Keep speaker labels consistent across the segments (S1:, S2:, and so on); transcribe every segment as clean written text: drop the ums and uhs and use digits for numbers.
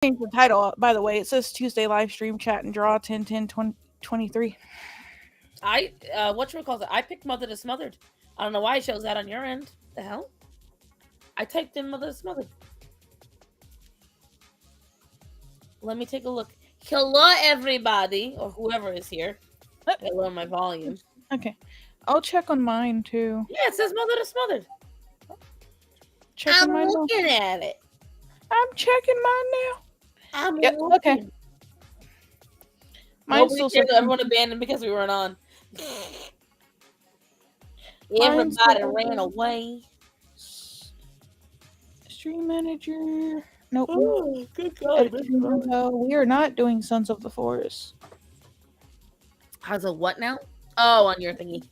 S1: Change the title, by the way. It says Tuesday live stream chat and draw 10-10-23.
S2: Whatchamacallit, I picked Mother to Smothered. I don't know why it shows that on your end. The hell? I typed in Mother to Smothered. Let me take a look. Hello, everybody, or whoever is here. I lower my volume.
S1: Okay. I'll check on mine, too.
S2: Yeah, it says Mother to Smothered.
S1: Checking
S2: I'm
S1: mine now.
S2: looking at it.
S1: I'm checking mine now.
S2: I'm
S1: Yep,
S2: looking.
S1: okay. Mine's
S2: Nobody
S1: still
S2: cared that
S1: searching.
S2: everyone abandoned because we weren't on.
S1: Mine's
S2: Everybody
S1: still
S2: ran
S1: open.
S2: away.
S1: Stream manager. Nope.
S2: Oh, good
S1: Edit
S2: God.
S1: stream info. We are not doing Sons of the Forest.
S2: How's a what now? Oh, on your thingy.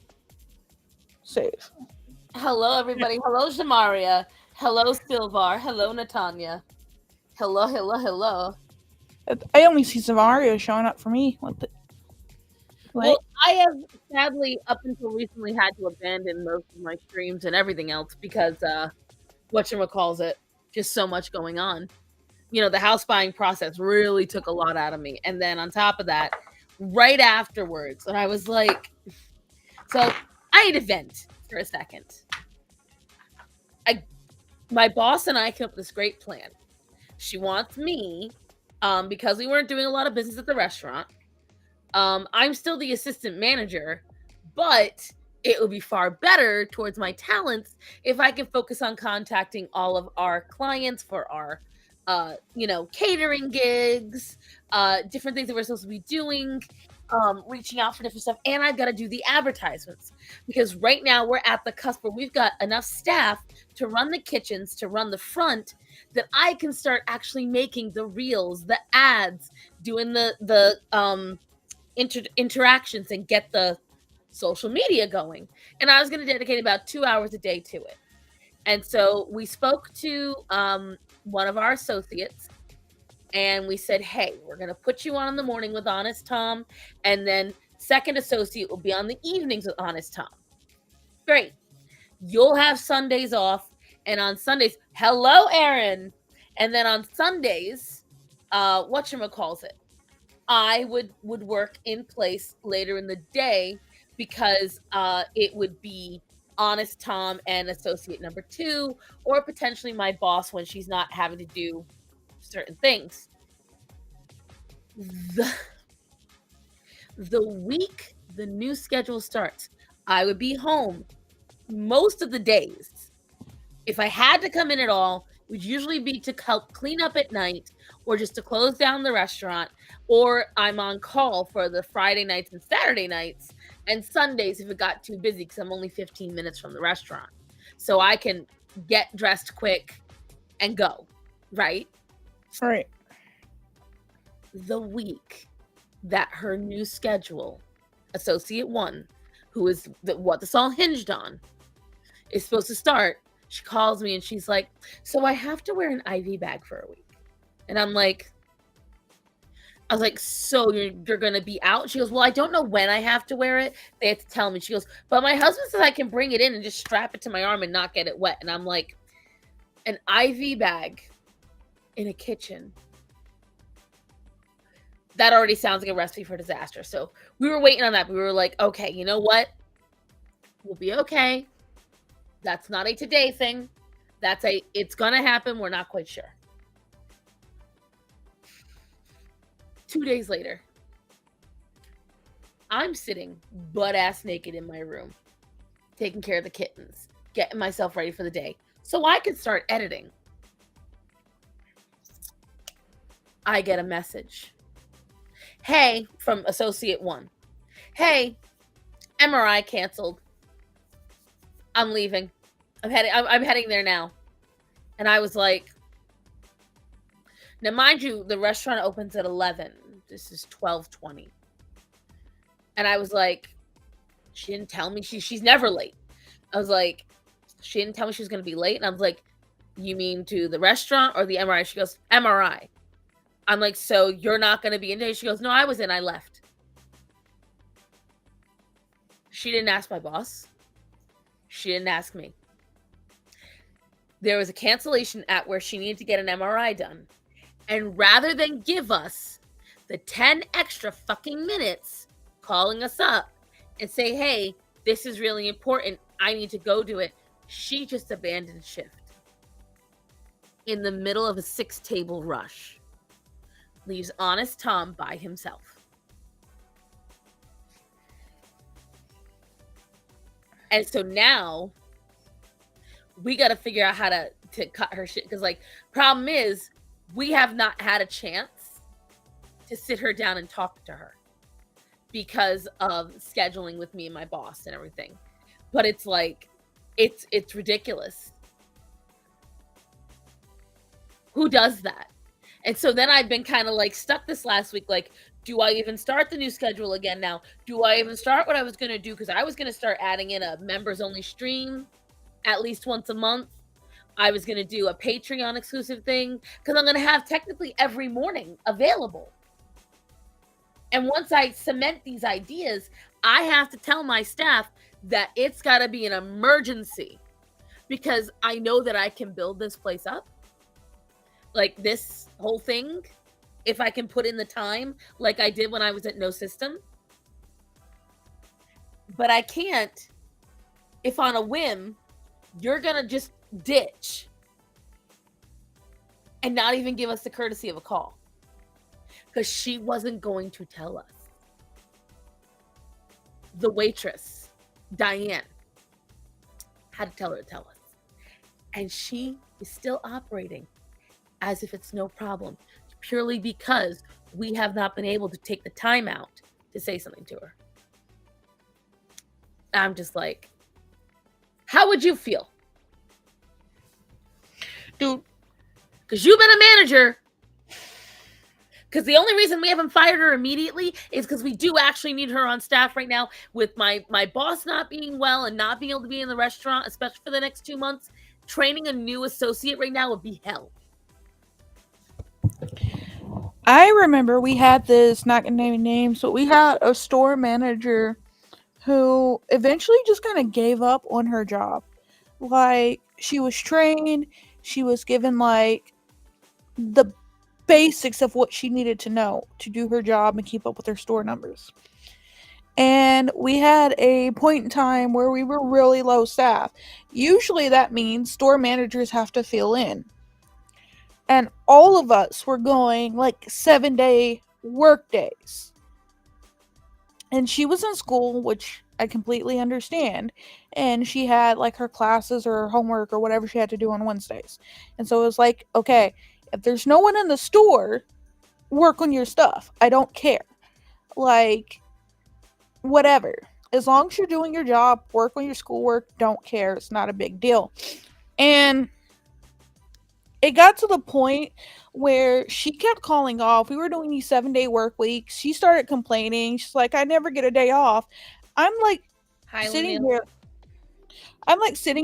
S1: Save.
S2: Hello, everybody. Hello, Jamaria. Hello, Silvar. Hello, Natanya. Hello, hello, hello.
S1: I only see Savario showing up for me. What the?
S2: Well, I have sadly, up until recently, had to abandon most of my streams and everything else because, whatchamacallit, just so much going on. You know, the house buying process really took a lot out of me. And then on top of that, right afterwards, and I was like, so I had to vent for a second. My boss and I came up with this great plan. She wants me, because we weren't doing a lot of business at the restaurant. I'm still the assistant manager, but it would be far better towards my talents if I can focus on contacting all of our clients for our, catering gigs, different things that we're supposed to be doing, reaching out for different stuff. And I've got to do the advertisements because right now we're at the cusp where we've got enough staff to run the kitchens, to run the front, that I can start actually making the reels, the ads, doing the interactions and get the social media going. And I was going to dedicate about 2 hours a day to it. And so we spoke to one of our associates and we said, hey, we're going to put you on in the morning with Honest Tom. And then second associate will be on the evenings with Honest Tom. Great. You'll have Sundays off. And on Sundays, hello, Aaron. And then on Sundays, whatchamacallit, I would work in place later in the day because it would be Honest Tom and associate number 2, or potentially my boss when she's not having to do certain things. The week the new schedule starts, I would be home most of the days. If I had to come in at all, it would usually be to help clean up at night or just to close down the restaurant, or I'm on call for the Friday nights and Saturday nights and Sundays if it got too busy because I'm only 15 minutes from the restaurant. So I can get dressed quick and go, right?
S1: Right.
S2: The week that her new schedule, Associate 1, who is what this all hinged on, is supposed to start, she calls me and she's like, so I have to wear an IV bag for a week. And I was like, so you're going to be out? She goes, well, I don't know when I have to wear it. They have to tell me. She goes, but my husband says I can bring it in and just strap it to my arm and not get it wet. And I'm like, an IV bag in a kitchen. That already sounds like a recipe for disaster. So we were waiting on that. We were like, okay, you know what? We'll be okay. That's not a today thing. It's going to happen. We're not quite sure. 2 days later, I'm sitting butt-ass naked in my room, taking care of the kittens, getting myself ready for the day so I could start editing. I get a message. Hey, from Associate 1. Hey, MRI canceled. I'm leaving. I'm heading there now. And I was like, now mind you, the restaurant opens at 11. This is 12:20. And I was like, she didn't tell me. She's never late. I was like, she didn't tell me she was going to be late. And I was like, you mean to the restaurant or the MRI? She goes, MRI. I'm like, so you're not going to be in today? She goes, no, I was in. I left. She didn't ask my boss. She didn't ask me. There was a cancellation at where she needed to get an MRI done. And rather than give us the 10 extra fucking minutes calling us up and say, hey, this is really important, I need to go do it, she just abandoned shift in the middle of a 6-table rush. Leaves honest Tom by himself. And so now we got to figure out how to cut her shit. Because, like, problem is, we have not had a chance to sit her down and talk to her because of scheduling with me and my boss and everything. But it's like, it's ridiculous. Who does that? And so then I've been kind of like stuck this last week. Like, do I even start the new schedule again now? Do I even start what I was going to do? Because I was going to start adding in a members only stream at least once a month. I was going to do a Patreon exclusive thing because I'm going to have technically every morning available. And once I cement these ideas, I have to tell my staff that it's got to be an emergency because I know that I can build this place up. Like this whole thing, if I can put in the time like I did when I was at No System. But I can't if on a whim you're going to just ditch and not even give us the courtesy of a call. Because she wasn't going to tell us. The waitress, Diane, had to tell her to tell us. And she is still operating as if it's no problem, purely because we have not been able to take the time out to say something to her. I'm just like, how would you feel?
S1: Dude.
S2: Because you've been a manager. Because the only reason we haven't fired her immediately is because we do actually need her on staff right now. With my boss not being well and not being able to be in the restaurant, especially for the next 2 months, training a new associate right now would be hell.
S1: I remember we had this, not gonna name names, but we had a store manager who eventually just kind of gave up on her job. Like, she was trained, she was given like the basics of what she needed to know to do her job and keep up with her store numbers. And we had a point in time where we were really low staff. Usually that means store managers have to fill in. And all of us were going like 7-day work days. And she was in school, which I completely understand. And she had like her classes or her homework or whatever she had to do on Wednesdays. And so it was like, okay, if there's no one in the store, work on your stuff. I don't care. Like, whatever. As long as you're doing your job, work on your schoolwork, don't care. It's not a big deal. And it got to the point where she kept calling off. We were doing these 7-day work weeks. She started complaining. She's like, I never get a day off. I'm like sitting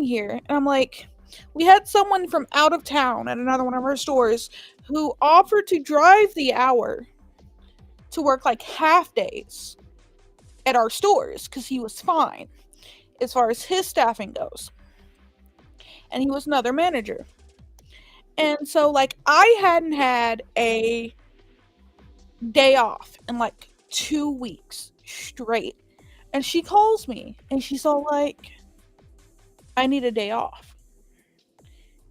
S1: here. And I'm like, we had someone from out of town at another one of our stores who offered to drive the hour to work like half days at our stores because he was fine as far as his staffing goes. And he was another manager. And so, like, I hadn't had a day off in like 2 weeks straight. And she calls me and she's all like, I need a day off.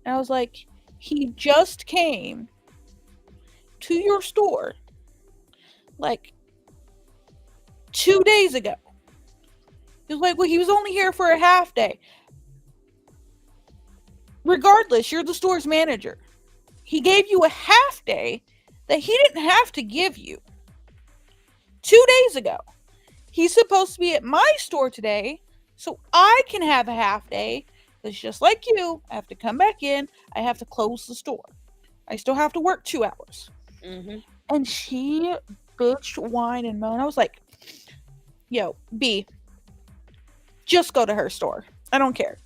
S1: And I was like, he just came to your store like 2 days ago. He was like, well, he was only here for a half day. Regardless, you're the store's manager. He gave you a half day that he didn't have to give you 2 days ago. He's supposed to be at my store today, so I can have a half day. Because just like you, I have to come back in. I have to close the store. I still have to work 2 hours.
S2: Mm-hmm.
S1: And she bitched, whined, and moaned. I was like, yo, B, just go to her store. I don't care.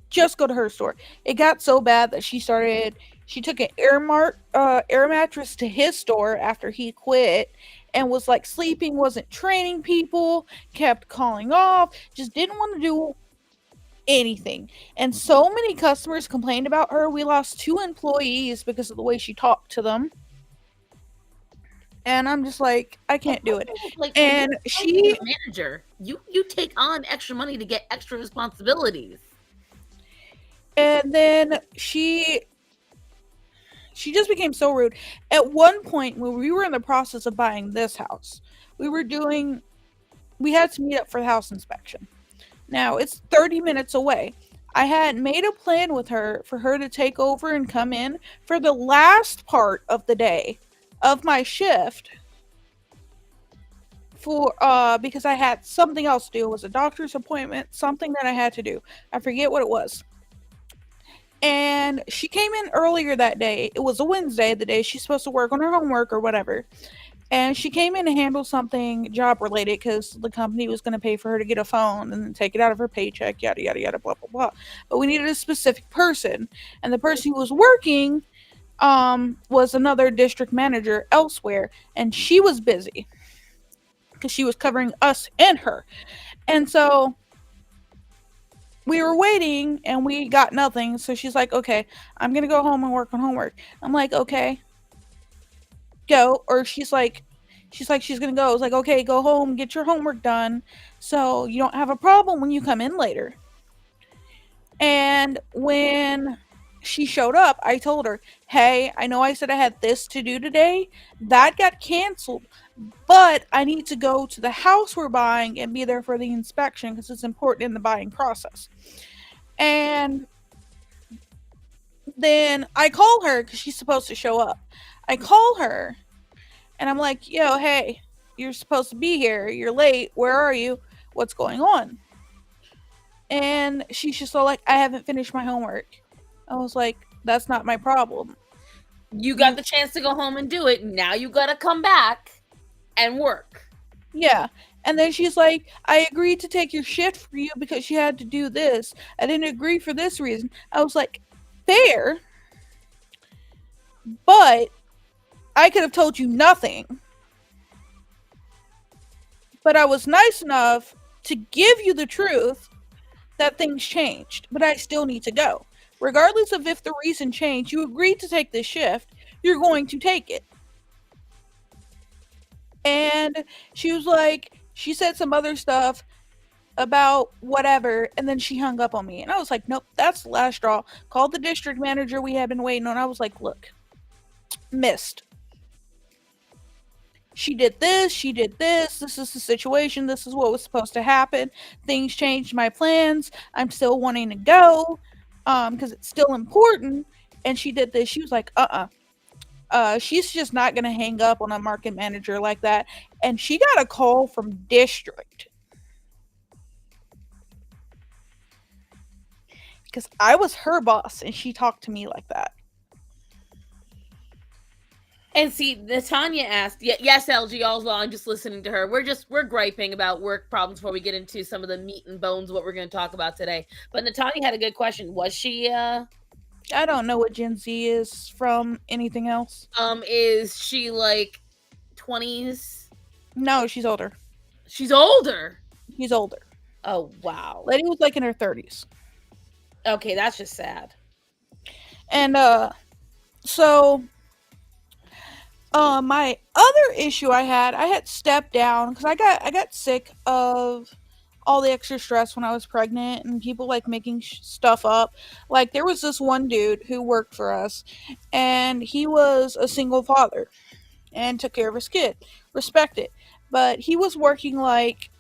S1: Just go to her store. It got so bad that she took an air mattress to his store after he quit and was like sleeping, wasn't training people, kept calling off, just didn't want to do anything. And so many customers complained about her. We lost 2 employees because of the way she talked to them. And I'm just like, I
S2: And
S1: can't do it.
S2: like,
S1: And
S2: being
S1: she,
S2: a manager, you take on extra money to get extra responsibilities.
S1: and then she just became so rude. At one point, when we were in the process of buying this house, we had to meet up for the house inspection. Now, it's 30 minutes away. I had made a plan with her for her to take over and come in for the last part of the day of my shift for because I had something else to do. It was a doctor's appointment, something that I had to do. I forget what it was. And she came in earlier that day. It was a Wednesday, the day she's supposed to work on her homework or whatever. And she came in to handle something job related because the company was going to pay for her to get a phone and then take it out of her paycheck, yada, yada, yada, blah, blah, blah. But we needed a specific person. And the person who was working was another district manager elsewhere. And she was busy because she was covering us and her. And so we were waiting and we got nothing. So she's like, okay, I'm going to go home and work on homework. I'm like, okay, go. Or she's going to go. I was like, okay, go home, get your homework done so you don't have a problem when you come in later. And when she showed up, I told her, hey, I know I said I had this to do today. That got canceled, but I need to go to the house we're buying and be there for the inspection because it's important in the buying process. And then I call her because she's supposed to show up. I call her and I'm like, yo, hey, you're supposed to be here. You're late. Where are you? What's going on? And she's just all like, I haven't finished my homework. I was like, that's not my problem.
S2: You got the chance to go home and do it. Now you got to come back and work.
S1: Yeah. And then she's like, I agreed to take your shift for you because you had to do this. I didn't agree for this reason. I was like, fair. But I could have told you nothing. But I was nice enough to give you the truth that things changed. But I still need to go. Regardless of if the reason changed, you agreed to take this shift. You're going to take it. And she was like, she said some other stuff about whatever, and then she hung up on me. And I was like, nope, that's the last straw. Called the district manager we had been waiting on. I was like, look, missed. She did this is the situation, this is what was supposed to happen. Things changed my plans. I'm still wanting to go because it's still important. And she did this. She was like, she's just not going to hang up on a market manager like that. And she got a call from district because I was her boss and she talked to me like that.
S2: And see, Natanya asked, yes, LG, all's well. I'm just listening to her. We're griping about work problems before we get into some of the meat and bones of what we're going to talk about today. But Natanya had a good question. Was she,
S1: I don't know what Gen Z is from anything else.
S2: Is she like 20s?
S1: No, she's older.
S2: She's older?
S1: She's older.
S2: Oh, wow.
S1: Lady was like in her 30s.
S2: Okay, that's just sad.
S1: And, so my other issue I had stepped down because I got sick of all the extra stress when I was pregnant and people like making stuff up. Like there was this one dude who worked for us and he was a single father and took care of his kid. Respect it. But he was working like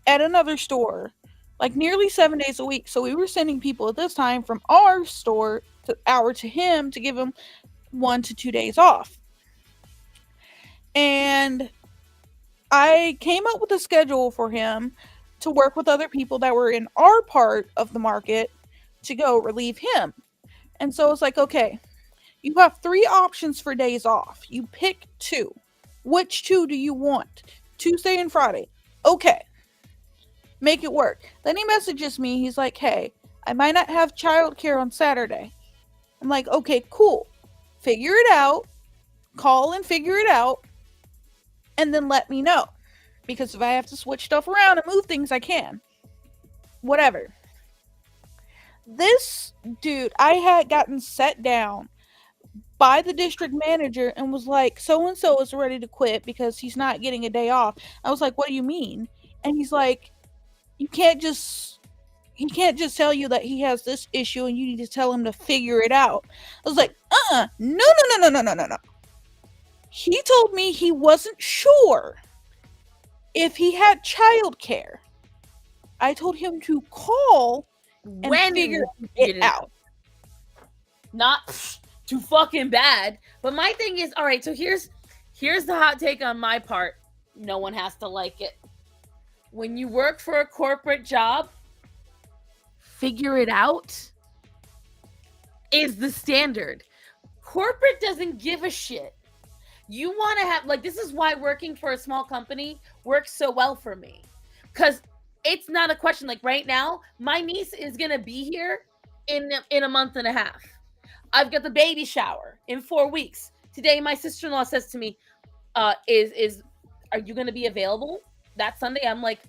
S1: at another store like nearly 7 days a week. So we were sending people at this time from our store to him to give him 1 to 2 days off. And I came up with a schedule for him to work with other people that were in our part of the market to go relieve him. And so it's like, okay, you have 3 options for days off. You pick 2. Which 2 do you want? Tuesday and Friday. Okay. Make it work. Then he messages me. He's like, hey, I might not have childcare on Saturday. I'm like, okay, cool. Figure it out. Call and figure it out. And then let me know. Because if I have to switch stuff around and move things, I can. Whatever. This dude, I had gotten set down by the district manager and was like, so and so is ready to quit because he's not getting a day off. I was like, what do you mean? And he's like, you can't just he can't just tell you that he has this issue and you need to tell him to figure it out. I was like, no, no, no, no, no, no, no, no. He told me he wasn't sure if he had childcare. I told him to call and
S2: When
S1: figure
S2: you
S1: it
S2: get it
S1: out.
S2: out. Not too fucking bad. But my thing is, all right, so here's the hot take on my part. No one has to like it. When you work for a corporate job, figure it out is the standard. Corporate doesn't give a shit. You want to have, like, this is why working for a small company works so well for me. Because it's not a question. Like, right now, my niece is going to be here in a month and a half. I've got the baby shower in 4 weeks. Today, my sister-in-law says to me, is are you going to be available that Sunday? I'm like,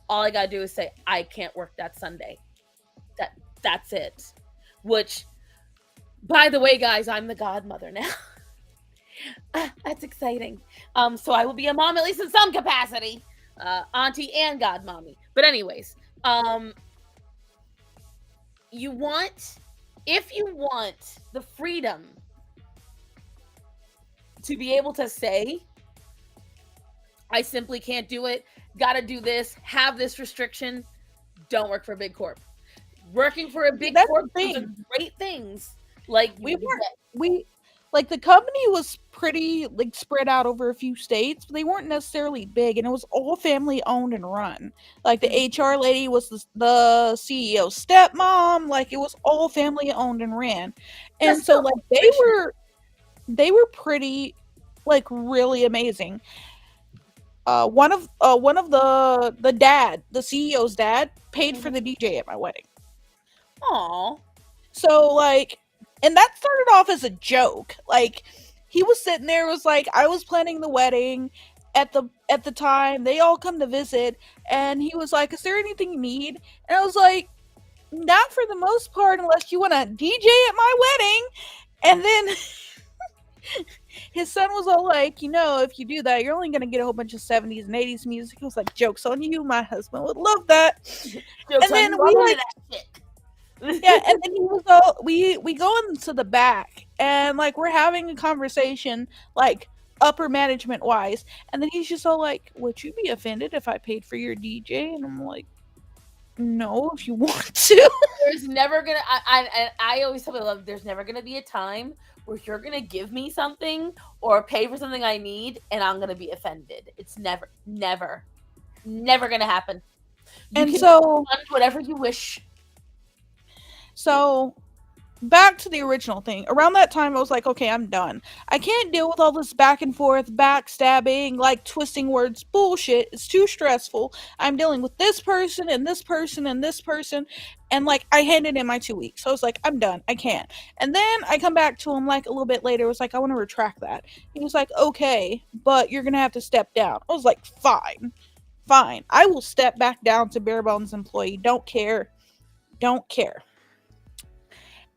S2: all I got to do is say, I can't work that Sunday. That's it. Which, by the way, guys, I'm the godmother now. That's exciting. So I will be a mom at least in some capacity, auntie and godmommy. But anyways, you want, if you want the freedom to be able to say, I simply can't do it, gotta do this, have this restriction, don't work for a big corp. Working for a big
S1: That's
S2: corp,
S1: the
S2: those are
S1: thing.
S2: great things. Like,
S1: We weren't we like the company was pretty like spread out over a few states, but they weren't necessarily big, and it was all family owned and run. Like the HR lady was the CEO's stepmom. Like it was all family owned and ran, and
S2: that's
S1: so
S2: still
S1: like
S2: inspirational.
S1: they were pretty like really amazing. One of the CEO's dad paid for the DJ at my wedding.
S2: Aw.
S1: So like, and that started off as a joke. Like he was sitting there, was like, I was planning the wedding at the time. They all come to visit, and he was like, "Is there anything you need?" And I was like, "Not for the most part, unless you want to DJ at my wedding." And then his son was all like, if you do that, you're only gonna get a whole bunch of 70s and 80s music. I was like, "Joke's on you, my husband would love that."
S2: Jokes
S1: And
S2: on
S1: then
S2: you,
S1: we
S2: I'm into
S1: like
S2: that
S1: yeah,
S2: shit.
S1: and then he was all we go into the back and like we're having a conversation like upper management wise, and then he's just all like, "Would you be offended if I paid for your DJ?" And I'm like, "No, if you want to."
S2: There's never gonna. I always tell people, there's never gonna be a time where you're gonna give me something or pay for something I need, and I'm gonna be offended. It's never gonna happen. You
S1: And
S2: can
S1: so
S2: fund whatever you wish.
S1: so back to the original thing. Around that time, I was like, okay, I'm done. I can't deal with all this back and forth, backstabbing, like twisting words bullshit. It's too stressful. I'm dealing with this person and this person and this person. And like, I handed in my 2 weeks. So I was like, I'm done. I can't. And then I come back to him like a little bit later. I was like, I want to retract that. He was like, okay, but you're going to have to step down. I was like, fine. Fine. I will step back down to bare bones employee. Don't care. Don't care.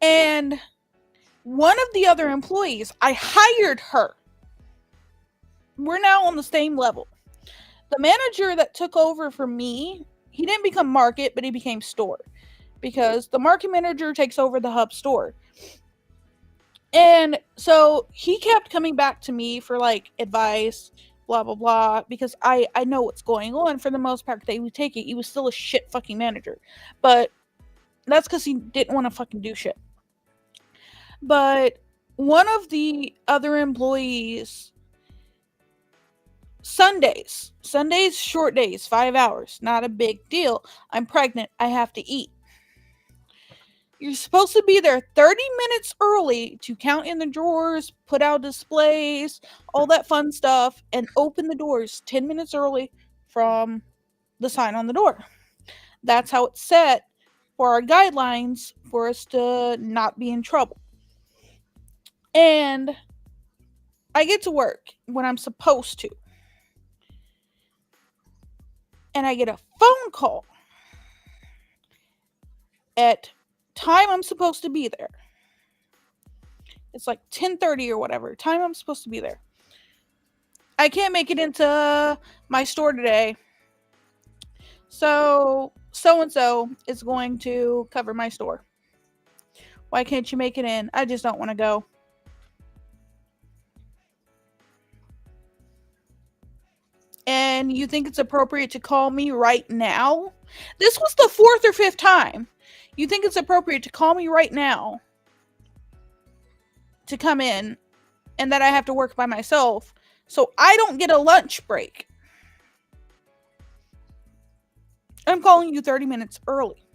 S1: And one of the other employees, I hired her. We're now on the same level. The manager that took over from me, he didn't become market, but he became store because the market manager takes over the hub store. And so he kept coming back to me for like advice, blah blah blah, because I know what's going on. For the most part, they would take it. He was still a shit fucking manager, but that's because he didn't want to fucking do shit. But one of the other employees, Sundays, short days, 5 hours, not a big deal. I'm pregnant, I have to eat. You're supposed to be there 30 minutes early to count in the drawers, put out displays, all that fun stuff, and open the doors 10 minutes early from the sign on the door. That's how it's set for our guidelines for us to not be in trouble. And I get to work when I'm supposed to. And I get a phone call at time I'm supposed to be there. It's like 10:30 or whatever. Time I'm supposed to be there. I can't make it into my store today. So and so is going to cover my store. Why can't you make it in? I just don't want to go. And you think it's appropriate to call me right now? This was the fourth or fifth time. You think it's appropriate to call me right now to come in and that I have to work by myself so I don't get a lunch break? I'm calling you 30 minutes early.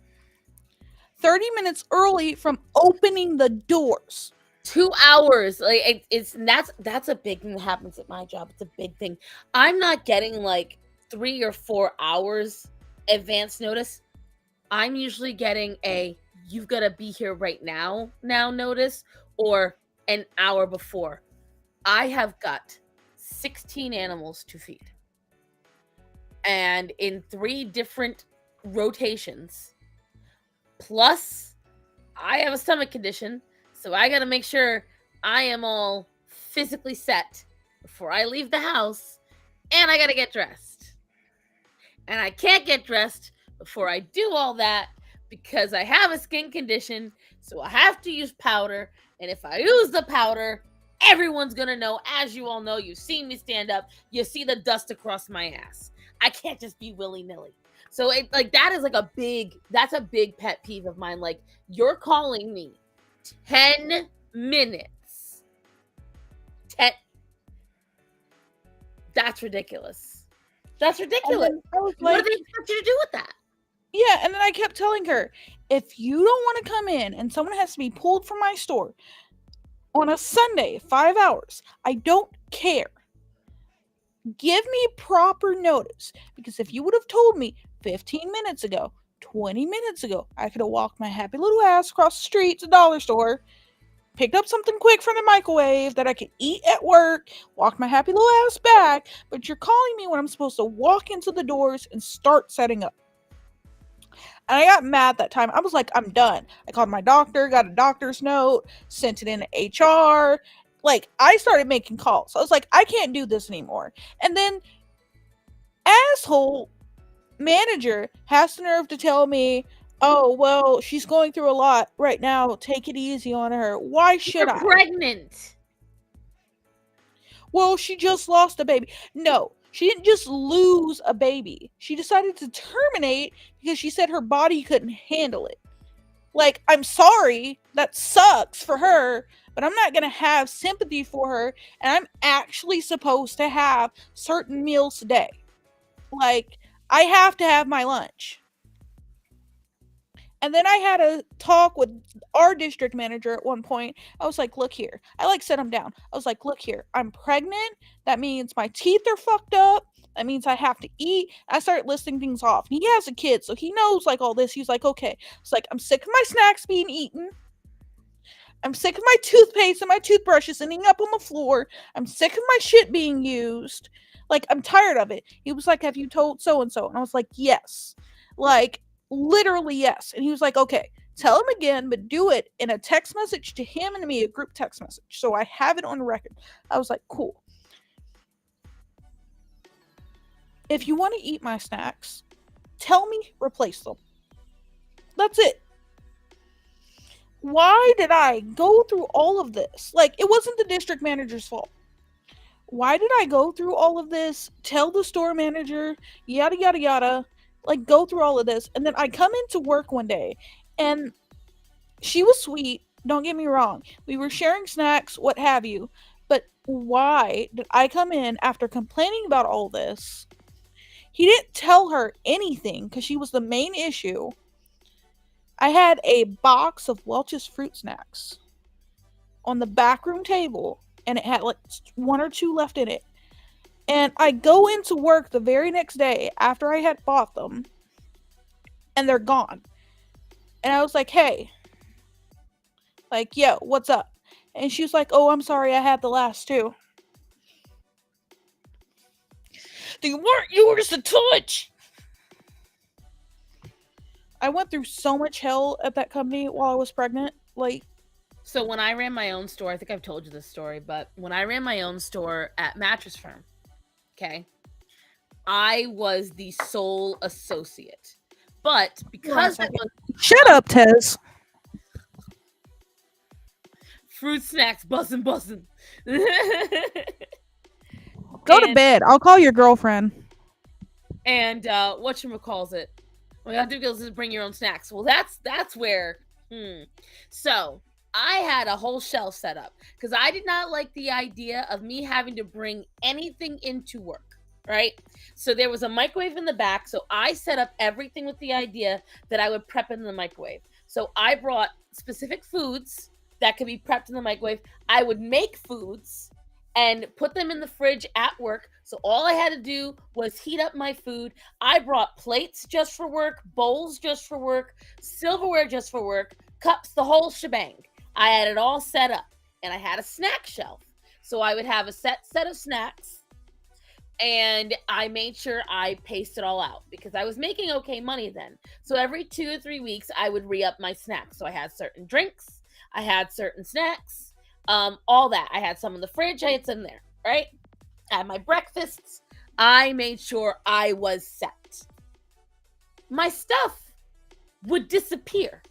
S1: 30 minutes early from opening the doors.
S2: 2 hours, like it's that's a big thing that happens at my job. It's a big thing. I'm not getting like 3 or 4 hours advance notice. I'm usually getting a "you've got to be here right now" notice, or an hour before. I have got 16 animals to feed, and in 3 different rotations. Plus, I have a stomach condition, so I got to make sure I am all physically set before I leave the house, and I got to get dressed. And I can't get dressed before I do all that because I have a skin condition, so I have to use powder. And if I use the powder, everyone's gonna know. As you all know, you see me stand up, you see the dust across my ass. I can't just be willy-nilly. So it like that is like that's a big pet peeve of mine. Like, you're calling me 10 minutes. 10 That's ridiculous. That's ridiculous.
S1: I was
S2: What
S1: like,
S2: do they expect you to do with that?
S1: yeah, and then I kept telling her, if you don't want to come in and someone has to be pulled from my store on a Sunday, 5 hours, I don't care. Give me proper notice. Because if you would have told me 15 minutes ago, 20 minutes ago, I could have walked my happy little ass across the street to the dollar store, picked up something quick from the microwave that I could eat at work, walked my happy little ass back, but you're calling me when I'm supposed to walk into the doors and start setting up. And I got mad that time. I was like, I'm done. I called my doctor, got a doctor's note, sent it in to HR. Like, I started making calls. I was like, I can't do this anymore. And then, asshole manager has the nerve to tell me, oh, well, she's going through a lot right now. Take it easy on her. Why should
S2: You're
S1: I?
S2: pregnant.
S1: Well, she just lost a baby. No, she didn't just lose a baby. She decided to terminate because she said her body couldn't handle it. Like, I'm sorry, that sucks for her, but I'm not going to have sympathy for her, and I'm actually supposed to have certain meals a day. Like, I have to have my lunch. And then I had a talk with our district manager at one point. I was like, look here. I like set him down. I was like, look here. I'm pregnant. That means my teeth are fucked up. That means I have to eat. I started listing things off. And he has a kid, so he knows like all this. He's like, okay. It's like, I'm sick of my snacks being eaten. I'm sick of my toothpaste and my toothbrushes ending up on the floor. I'm sick of my shit being used. Like, I'm tired of it. He was like, have you told so and so? And I was like, yes. Like, literally, yes. And he was like, okay, tell him again, but do it in a text message to him and me, a group text message. So I have it on record. I was like, cool. If you want to eat my snacks, tell me, replace them. That's it. Why did I go through all of this? Like, it wasn't the district manager's fault. Why did I go through all of this? Tell the store manager, yada, yada, yada. Like, go through all of this. And then I come into work one day, and she was sweet. Don't get me wrong. We were sharing snacks, what have you. But why did I come in after complaining about all this? He didn't tell her anything because she was the main issue. I had a box of Welch's fruit snacks on the backroom table, and it had like 1 or 2 left in it. And I go into work the very next day after I had bought them, and they're gone. And I was like, hey, like, yo, what's up? And she was like, oh, I'm sorry, I had the last 2. They weren't yours to touch. I went through so much hell at that company while I was pregnant. Like,
S2: So when I ran my own store, I think I've told you this story, but when I ran my own store at Mattress Firm, okay, I was the sole associate. But
S1: hold on a
S2: because I
S1: second.
S2: was
S1: Shut up, Tez.
S2: fruit snacks bussin' bussin'.
S1: Go to bed. I'll call your girlfriend.
S2: And whatchamacalls it? Well, you have to go is bring your own snacks. Well, that's where. So I had a whole shelf set up because I did not like the idea of me having to bring anything into work. Right. So there was a microwave in the back. So I set up everything with the idea that I would prep in the microwave. So I brought specific foods that could be prepped in the microwave. I would make foods and put them in the fridge at work. So all I had to do was heat up my food. I brought plates just for work, bowls just for work, silverware just for work, cups, the whole shebang. I had it all set up, and I had a snack shelf. So I would have a set of snacks, and I made sure I paced it all out because I was making okay money then. So every 2 or 3 weeks, I would re-up my snacks. So I had certain drinks, I had certain snacks, all that. I had some in the fridge, I had some there, right? I had my breakfasts. I made sure I was set. My stuff would disappear.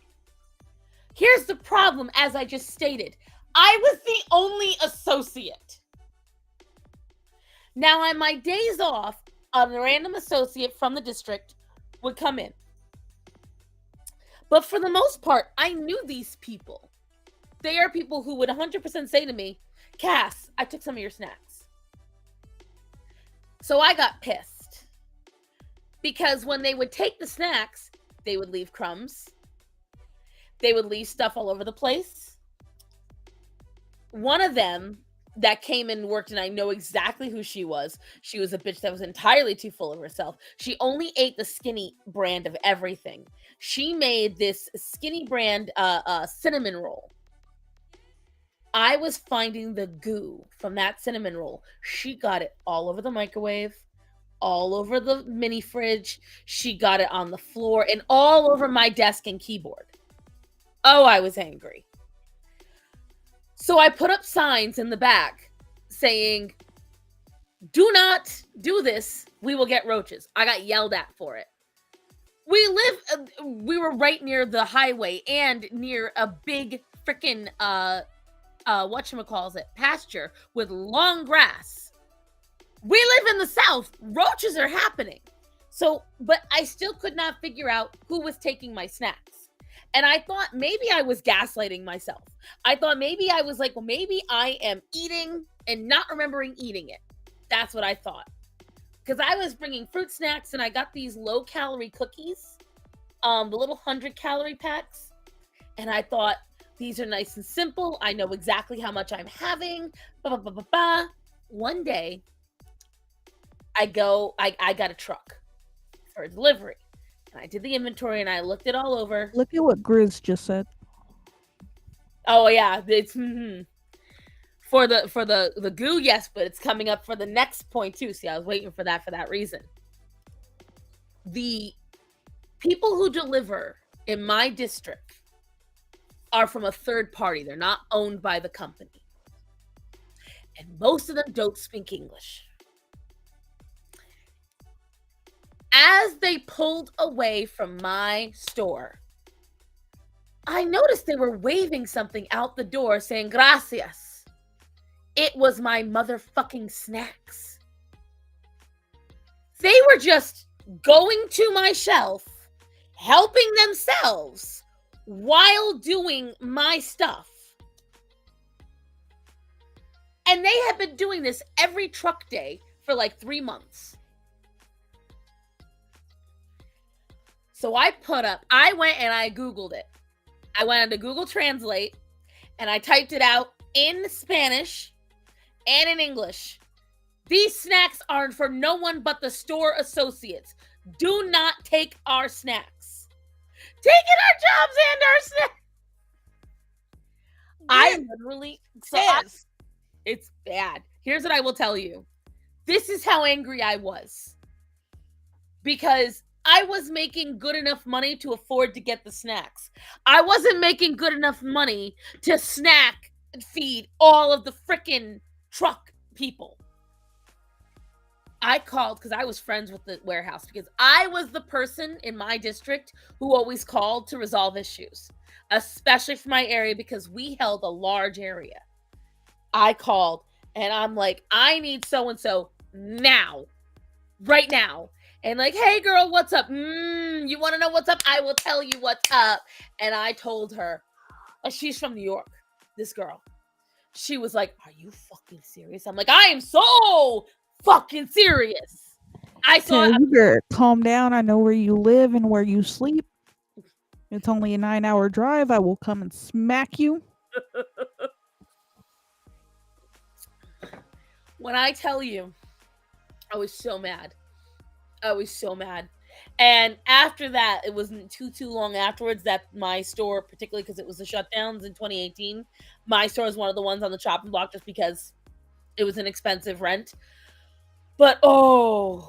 S2: Here's the problem, as I just stated. I was the only associate. Now, on my days off, a random associate from the district would come in. But for the most part, I knew these people. They are people who would 100% say to me, Cass, I took some of your snacks. So I got pissed. Because when they would take the snacks, they would leave crumbs. They would leave stuff all over the place. One of them that came and worked, and I know exactly who she was. She was a bitch that was entirely too full of herself. She only ate the skinny brand of everything. She made this skinny brand cinnamon roll. I was finding the goo from that cinnamon roll. She got it all over the microwave, all over the mini fridge. She got it on the floor and all over my desk and keyboard. Oh, I was angry. So I put up signs in the back saying, do not do this. We will get roaches. I got yelled at for it. We were right near the highway and near a big freaking, pasture with long grass. We live in the South. Roaches are happening. So, but I still could not figure out who was taking my snacks. And I thought maybe I was gaslighting myself. I thought maybe I was like, well, maybe I am eating and not remembering eating it. That's what I thought. Because I was bringing fruit snacks and I got these low-calorie cookies, the little 100-calorie packs. And I thought, these are nice and simple. I know exactly how much I'm having. One day, I got a truck for a delivery. And I did the inventory and I looked it all over.
S1: Look at what Grizz just said.
S2: Oh yeah, it's for the goo, yes, but it's coming up for the next point too. See, I was waiting for that reason. The people who deliver in my district are from a third party. They're not owned by the company. And most of them don't speak English. As they pulled away from my store, I noticed they were waving something out the door saying, gracias. It was my motherfucking snacks. They were just going to my shelf, helping themselves while doing my stuff. And they had been doing this every truck day for like 3 months. So I went and I Googled it. I went into Google Translate and I typed it out in Spanish and in English. These snacks are for no one but the store associates. Do not take our snacks. Taking our jobs and our snacks. I literally, it's bad. Here's what I will tell you. This is how angry I was. Because I was making good enough money to afford to get the snacks. I wasn't making good enough money to snack and feed all of the frickin' truck people. I called because I was friends with the warehouse because I was the person in my district who always called to resolve issues, especially for my area because we held a large area. I called and I'm like, I need so and so now, right now. And like, hey girl, what's up? You want to know what's up? I will tell you what's up. And I told her, she's from New York, this girl. She was like, are you fucking serious? I'm like, I am so fucking serious. I saw
S1: Okay, you better calm down. I know where you live and where you sleep. It's only a 9-hour drive. I will come and smack you.
S2: when I tell you, I was so mad. I was so mad. And after that, it wasn't too long afterwards that my store, particularly because it was the shutdowns in 2018, my store was one of the ones on the chopping block just because it was an expensive rent. But I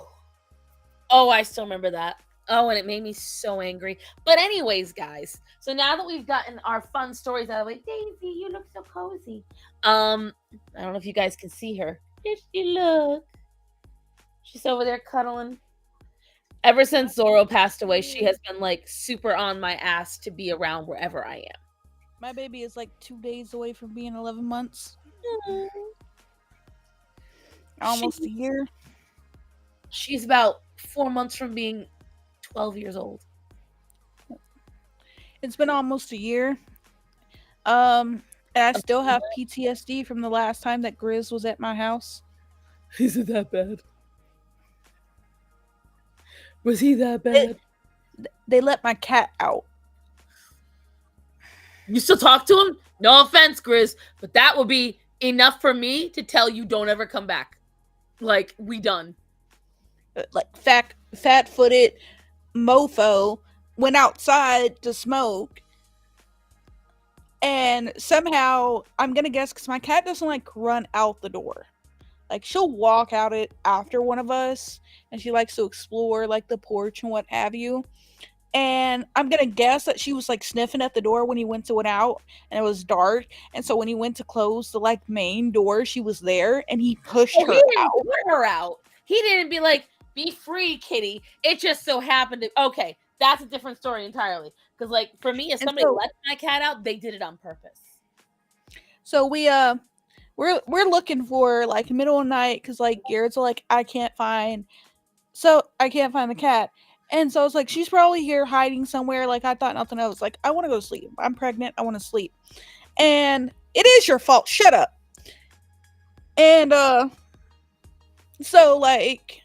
S2: still remember that. Oh, and it made me so angry. But anyways, guys, so now that we've gotten our fun stories out of the way, Daisy, you look so cozy. I don't know if you guys can see her. Here she look. She's over there cuddling. Ever since Zorro passed away, she has been like super on my ass to be around wherever I am.
S1: My baby is like 2 days away from being 11 months. Almost a year.
S2: She's about 4 months from being 12 years old.
S1: It's been almost a year. And I still have PTSD from the last time that Grizz was at my house.
S2: Is it that bad? Was he that bad?
S1: They let my cat out.
S2: You still talk to him? No offense, Grizz, but that would be enough for me to tell you don't ever come back. Like, we done.
S1: Like fat-footed mofo went outside to smoke. And somehow, I'm gonna guess because my cat doesn't like run out the door. Like she'll walk out it after one of us, and she likes to explore like the porch and what have you. And I'm gonna guess that she was like sniffing at the door when he went to it out, and it was dark. And so when he went to close the like main door, she was there, and he pushed her
S2: He didn't
S1: out.
S2: put her out. He didn't be like, be free, kitty. It just so happened to. Okay, that's a different story entirely. Because like for me, if
S1: And
S2: somebody
S1: so,
S2: let my cat out, they did it on purpose.
S1: so we're looking for like middle of the night because like Garrett's like I can't find the cat. And so it's like she's probably here hiding somewhere. Like I thought nothing else. Like I want to go to sleep. I'm pregnant. I want to sleep. And it is your fault. Shut up. And so like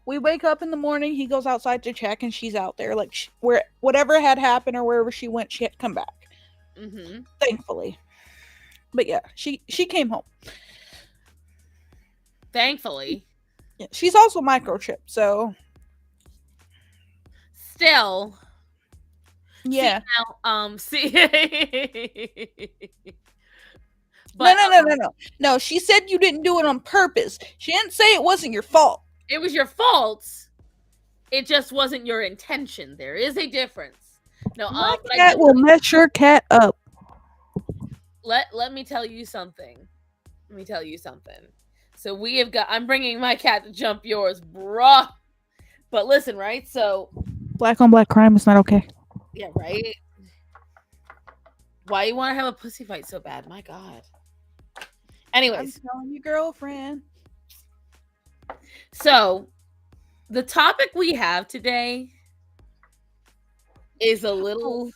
S1: we wake up in the morning. He goes outside to check, and she's out there. Like where whatever had happened or wherever she went, she had to come back.
S2: Mm-hmm.
S1: Thankfully. But yeah, she came home.
S2: Thankfully.
S1: Yeah, she's also microchipped, so
S2: Still.
S1: yeah.
S2: See.
S1: But, no. She said you didn't do it on purpose. She didn't say it wasn't your fault.
S2: It was your fault. It just wasn't your intention. There is a difference. No,
S1: My cat will mess your cat up.
S2: Let me tell you something. So I'm bringing my cat to jump yours, bruh. But listen, right? So
S1: black on black crime is not okay.
S2: Yeah, right? Why you want to have a pussy fight so bad? My God. Anyways.
S1: I'm telling you, girlfriend.
S2: So, the topic we have today is a little...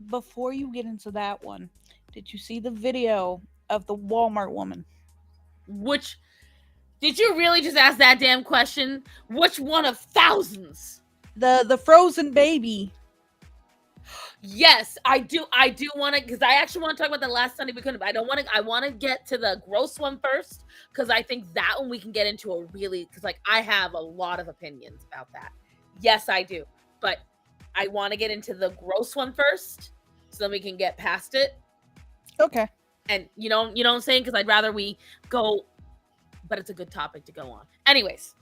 S1: Before you get into that one, did you see the video of the Walmart woman?
S2: Which... Did you really just ask that damn question? Which one of thousands?
S1: The frozen baby.
S2: Yes, I do want to, because I actually want to talk about the last Sunday we couldn't, but I want to get to the gross one first, because I think that one we can get into a really, because like I have a lot of opinions about that. Yes, I do. But I want to get into the gross one first, so then we can get past it.
S1: Okay.
S2: And you know what I'm saying? Because I'd rather we go, but it's a good topic to go on. Anyways.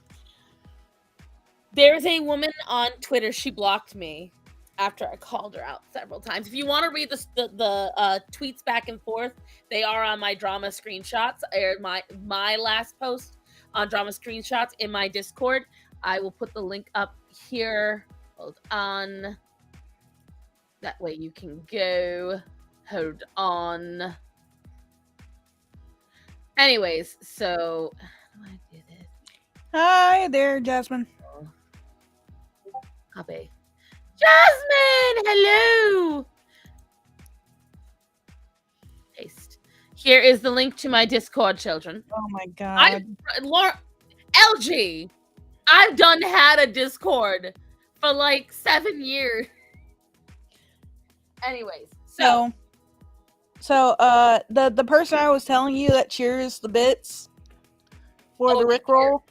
S2: There's a woman on Twitter. She blocked me after I called her out several times. If you want to read the tweets back and forth, they are on my drama screenshots, or my last post on drama screenshots in my Discord. I will put the link up here. Hold on. That way you can go. Hold on. Anyways, so how do I do this?
S1: Hi there, Jasmine.
S2: Copy. Jasmine, hello. Paste. Here is the link to my Discord, children.
S1: Oh my god.
S2: LG, I've had a Discord for like 7 years. Anyways, so
S1: the person I was telling you that cheers the bits for the Rickroll.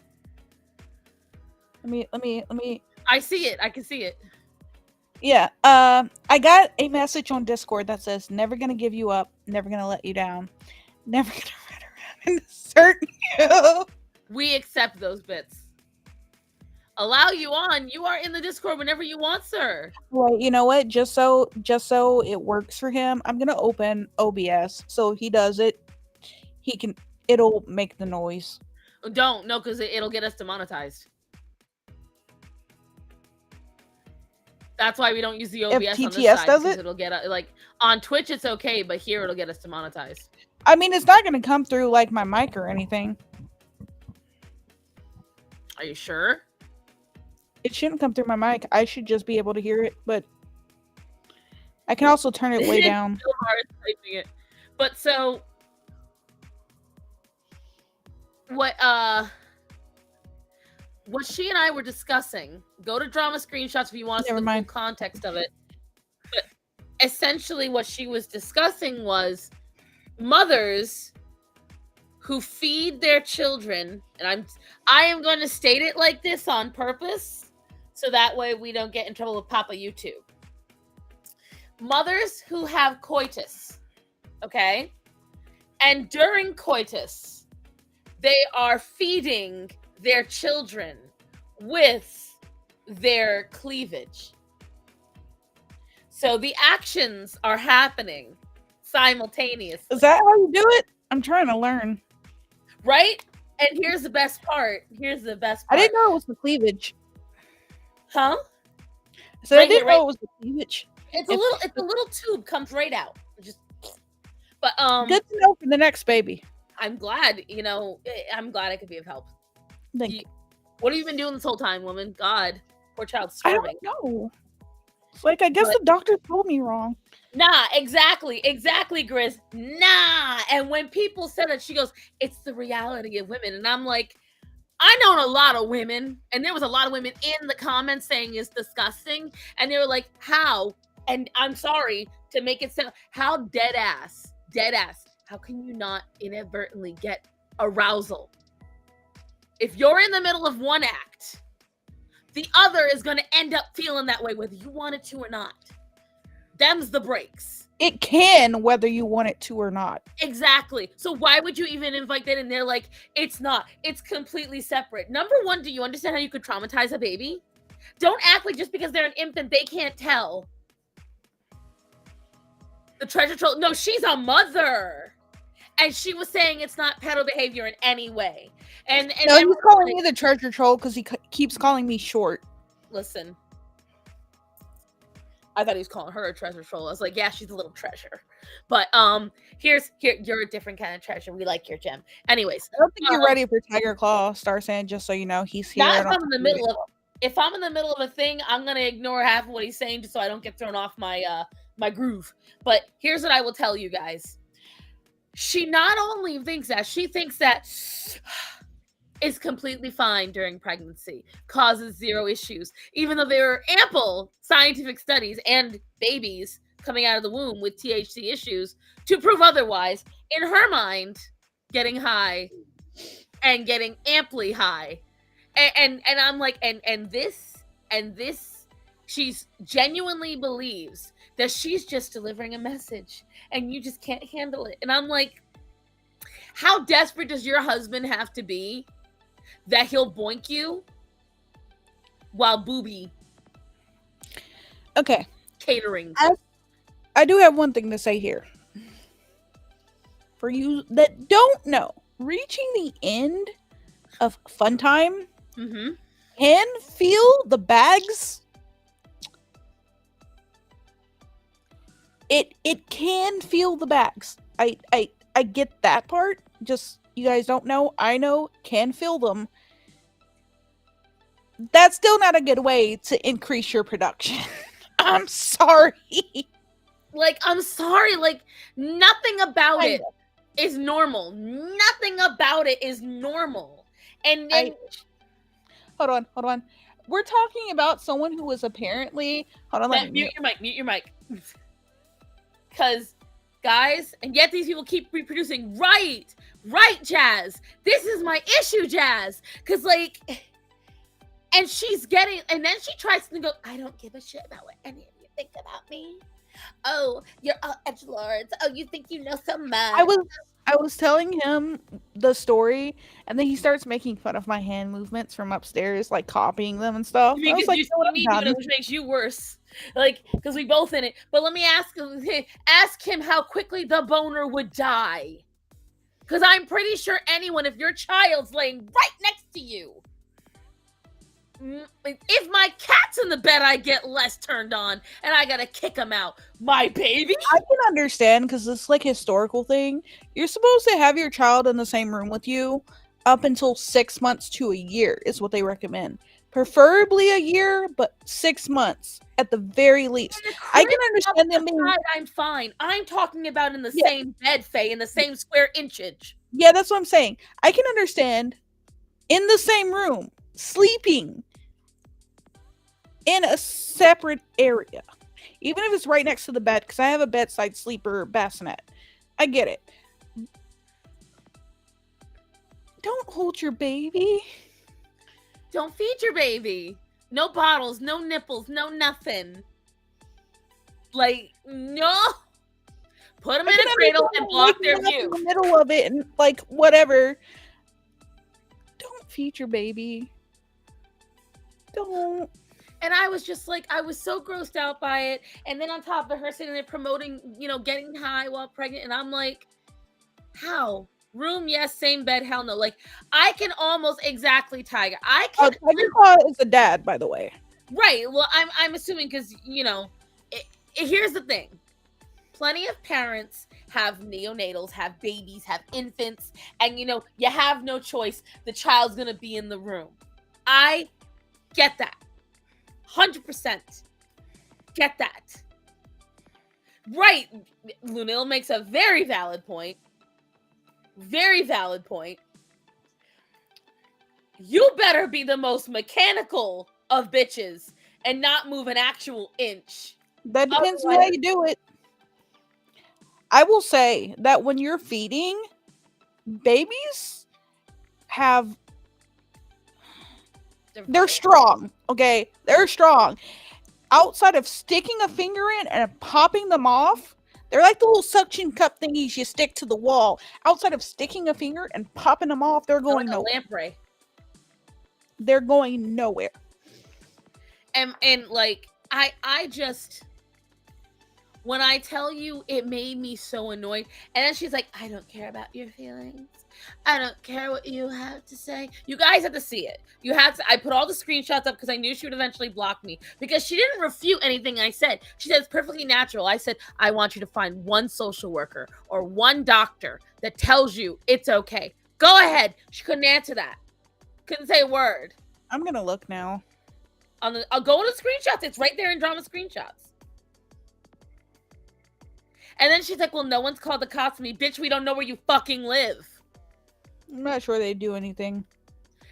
S1: Let me.
S2: I see it. I can see it.
S1: Yeah. I got a message on Discord that says, "Never gonna give you up. Never gonna let you down. Never gonna run around and desert you."
S2: We accept those bits. Allow you on. You are in the Discord whenever you want, sir.
S1: Well, you know what? Just so it works for him, I'm gonna open OBS so he does it. It'll make the noise.
S2: Don't, no, because it'll get us demonetized. That's why we don't use the OBS
S1: if TTS
S2: on this side,
S1: does it?
S2: It'll get like on Twitch it's okay, but here it'll get us demonetized.
S1: I mean, it's not gonna come through like my mic or anything.
S2: Are you sure?
S1: It shouldn't come through my mic. I should just be able to hear it, but I can also turn it way down.
S2: It's so hard typing it. But so what she and I were discussing, go to drama screenshots if you want to see the full context of it. But essentially what she was discussing was mothers who feed their children, and I am going to state it like this on purpose so that way we don't get in trouble with Papa YouTube. Mothers who have coitus, okay? And during coitus, they are feeding their children with their cleavage. So the actions are happening simultaneously.
S1: Is that how you do it? I'm trying to learn.
S2: Right? And here's the best part. I
S1: didn't know it was the cleavage.
S2: Huh?
S1: So right I didn't know it was the cleavage.
S2: It's a little tube comes right out. But
S1: good to know for the next baby.
S2: I'm glad, I'm glad I could be of help.
S1: Thank you.
S2: What have you been doing this whole time, woman? God, poor child's starving.
S1: I don't know. It's like I guess the doctor told me wrong.
S2: Nah, exactly, Grizz. Nah. And when people said that, she goes, "It's the reality of women," and I'm like, I know a lot of women, and there was a lot of women in the comments saying it's disgusting, and they were like, "How?" And I'm sorry to make it sound how dead ass. How can you not inadvertently get arousal? If you're in the middle of one act, the other is going to end up feeling that way, whether you want it to or not. Them's the breaks.
S1: It can, whether you want it to or not.
S2: Exactly. So why would you even invite that? And they're like, it's not. It's completely separate. Number one, do you understand how you could traumatize a baby? Don't act like just because they're an infant, they can't tell. The treasure troll. No, she's a mother. And she was saying it's not pedo behavior in any way. And
S1: no, he's calling me the treasure troll because he keeps calling me short.
S2: Listen. I thought he was calling her a treasure troll. I was like, yeah, she's a little treasure. But here, you're a different kind of treasure. We like your gem. Anyways.
S1: I don't think you're ready for Tiger Claw, Star Sand, just so you know. He's here.
S2: If I'm in the middle of a thing, I'm gonna ignore half of what he's saying just so I don't get thrown off my my groove. But here's what I will tell you guys. She not only thinks that, she thinks that is completely fine during pregnancy, causes zero issues, even though there are ample scientific studies and babies coming out of the womb with THC issues to prove otherwise. In her mind, getting high and getting amply high. And I'm like, and this, she's genuinely believes that she's just delivering a message and you just can't handle it. And I'm like, how desperate does your husband have to be that he'll boink you while booby
S1: Okay.
S2: catering.
S1: I do have one thing to say here. For you that don't know, reaching the end of fun time
S2: Mm-hmm.
S1: can feel the bags. It can feel the bags. I get that part. Just you guys don't know. I know can feel them. That's still not a good way to increase your production. I'm sorry.
S2: Like, I'm sorry, like, nothing about
S1: I
S2: it is normal. Nothing about it is normal. And then
S1: hold on. We're talking about someone who was apparently hold on. Let me
S2: mute your mic. Because, guys, and yet these people keep reproducing. Right, Jazz. This is my issue, Jazz. Because, like, and she's getting, and then she tries to go, I don't give a shit about what any of you think about me. Oh, you're all edgelords. Oh, you think you know so much.
S1: I was telling him the story, and then he starts making fun of my hand movements from upstairs, like copying them and stuff. I was
S2: Because
S1: like,
S2: you
S1: you know what,
S2: see me
S1: I'm
S2: doing
S1: done.
S2: it, which makes you worse. Like, because we both in it. But let me ask him how quickly the boner would die. Because I'm pretty sure anyone, if your child's laying right next to you, if my cat's in the bed, I get less turned on, and I gotta kick him out. My baby?
S1: I can understand because it's like historical thing. You're supposed to have your child in the same room with you up until 6 months to a year is what they recommend. Preferably a year, but 6 months at the very least. I can understand them being.
S2: I'm fine. I'm talking about in the
S1: Yeah.
S2: same bed, Faye, in the same square inchage.
S1: Yeah, that's what I'm saying. I can understand in the same room, sleeping in a separate area, even if it's right next to the bed, because I have a bedside sleeper bassinet. I get it. Don't hold your baby.
S2: Don't feed your baby. No bottles, no nipples, no nothing. Like, no. Put them in a cradle and block their view.
S1: In the middle of it and like whatever. Don't feed your baby. Don't.
S2: And I was just like, I was so grossed out by it. And then on top of her sitting there promoting, getting high while pregnant. And I'm like, how? Room, yes. Same bed, hell no. Like, I can almost exactly Tiger.
S1: Tiger Claw is the dad, by the way.
S2: Right. Well, I'm assuming because, here's the thing. Plenty of parents have neonatals, have babies, have infants. And, you have no choice. The child's going to be in the room. I get that. 100% get that. Right. Lunil makes a very valid point. Very valid point. You better be the most mechanical of bitches and not move an actual inch.
S1: That depends on how you do it. I will say that when you're feeding, babies have they're strong, okay? They're strong. Outside of sticking a finger in and popping them off, they're like the little suction cup thingies you stick to the wall. Outside of sticking a finger and popping them off, they're going nowhere.
S2: Lamprey.
S1: They're going nowhere.
S2: And like, I just, when I tell you, it made me so annoyed. And then she's like, I don't care about your feelings. I don't care what you have to say. You guys have to see it. I put all the screenshots up because I knew she would eventually block me because she didn't refute anything I said. She said it's perfectly natural. I said, I want you to find one social worker or one doctor that tells you it's okay. Go ahead. She couldn't answer that. Couldn't say a word.
S1: I'm going to look now.
S2: I'll go to the screenshots. It's right there in drama screenshots. And then she's like, well, no one's called the cops on me. Bitch, we don't know where you fucking live.
S1: I'm not sure they do anything.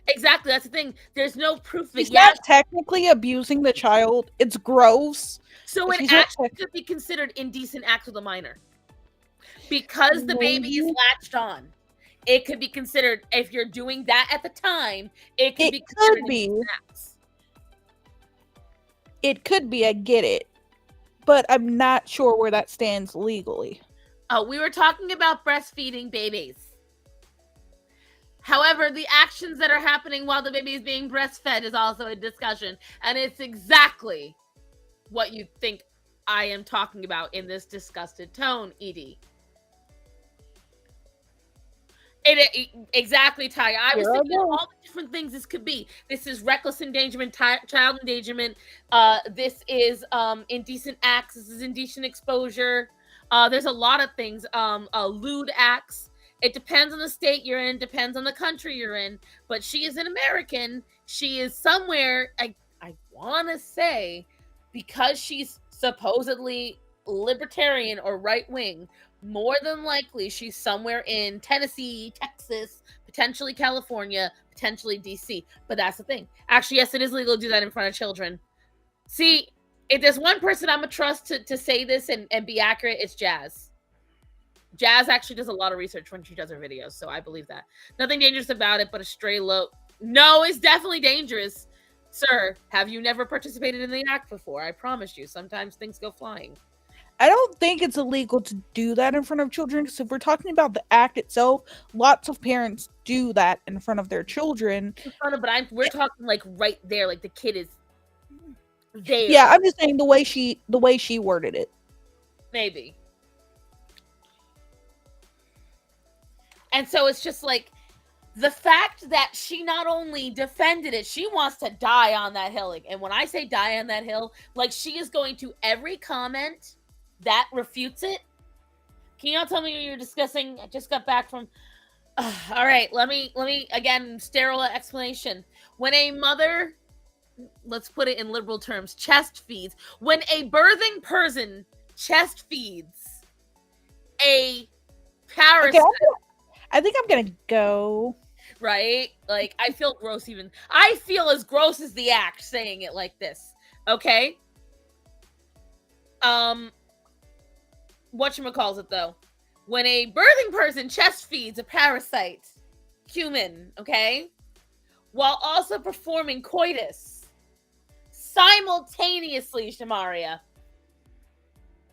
S2: Exactly. That's the thing. There's no proof that
S1: he's not technically abusing the child. It's gross.
S2: So it actually could be considered indecent acts with a minor. Because the baby is latched on. It could be considered, if you're doing that at the time, it could be considered indecent acts.
S1: It could be, I get it. But I'm not sure where that stands legally.
S2: Oh, we were talking about breastfeeding babies. However, the actions that are happening while the baby is being breastfed is also a discussion. And it's exactly what you think I am talking about in this disgusted tone, Edie. Exactly, Ty. I was thinking of all the different things this could be. This is reckless endangerment, child endangerment. This is indecent acts. This is indecent exposure. There's a lot of things. Lewd acts. It depends on the state you're in. Depends on the country you're in. But she is an American. She is somewhere. I want to say, because she's supposedly libertarian or right wing, more than likely she's somewhere in Tennessee, Texas, potentially California, potentially DC. But that's the thing. Actually, yes, it is legal to do that in front of children. See, if there's one person I'm gonna trust to say this and be accurate, it's Jazz. Jazz actually does a lot of research when she does her videos, so I believe that. Nothing dangerous about it, but a stray low. No, it's definitely dangerous. Sir, have you never participated in the act before? I promise you, sometimes things go flying.
S1: I don't think it's illegal to do that in front of children, because if we're talking about the act itself, lots of parents do that in front of their children.
S2: But we're talking like right there, like the kid is there.
S1: Yeah, I'm just saying the way she worded it.
S2: Maybe. And so it's just like the fact that she not only defended it, she wants to die on that hill. And when I say die on that hill, like she is going to every comment that refutes it. Can you all tell me what you're discussing? I just got back from. All right, let me again, sterile explanation. When a mother, let's put it in liberal terms, chest feeds. When a birthing person chest feeds a parasite.
S1: Okay, I think I'm gonna go.
S2: Right? Like, I feel gross even. I feel as gross as the act saying it like this. Okay? Whatchamacallit, though? When a birthing person chest feeds a parasite human, okay? While also performing coitus simultaneously, Shamaria,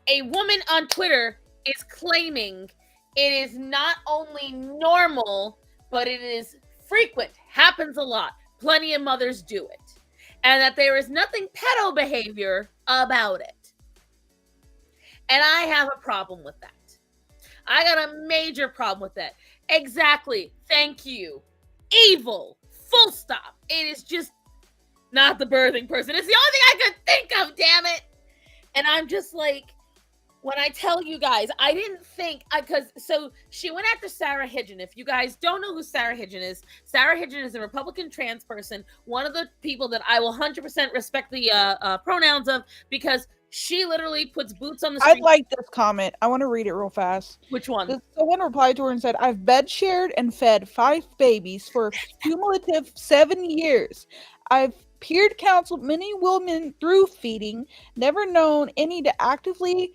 S2: a woman on Twitter is claiming it is not only normal, but it is frequent, happens a lot. Plenty of mothers do it. And that there is nothing pedo behavior about it. And I have a problem with that. I got a major problem with that. Exactly. Thank you. Evil. Full stop. It is just not the birthing person. It's the only thing I could think of, damn it. And I'm just like, when I tell you guys, I didn't think, so she went after Sarah Hidgen. If you guys don't know who Sarah Hidgen is a Republican trans person, one of the people that I will 100% respect the pronouns of, because she literally puts boots on the street.
S1: I like this comment. I want to read it real fast.
S2: Which one?
S1: Someone replied to her and said, I've bed shared and fed 5 babies for a cumulative 7 years. I've peer counseled many women through feeding, never known any to actively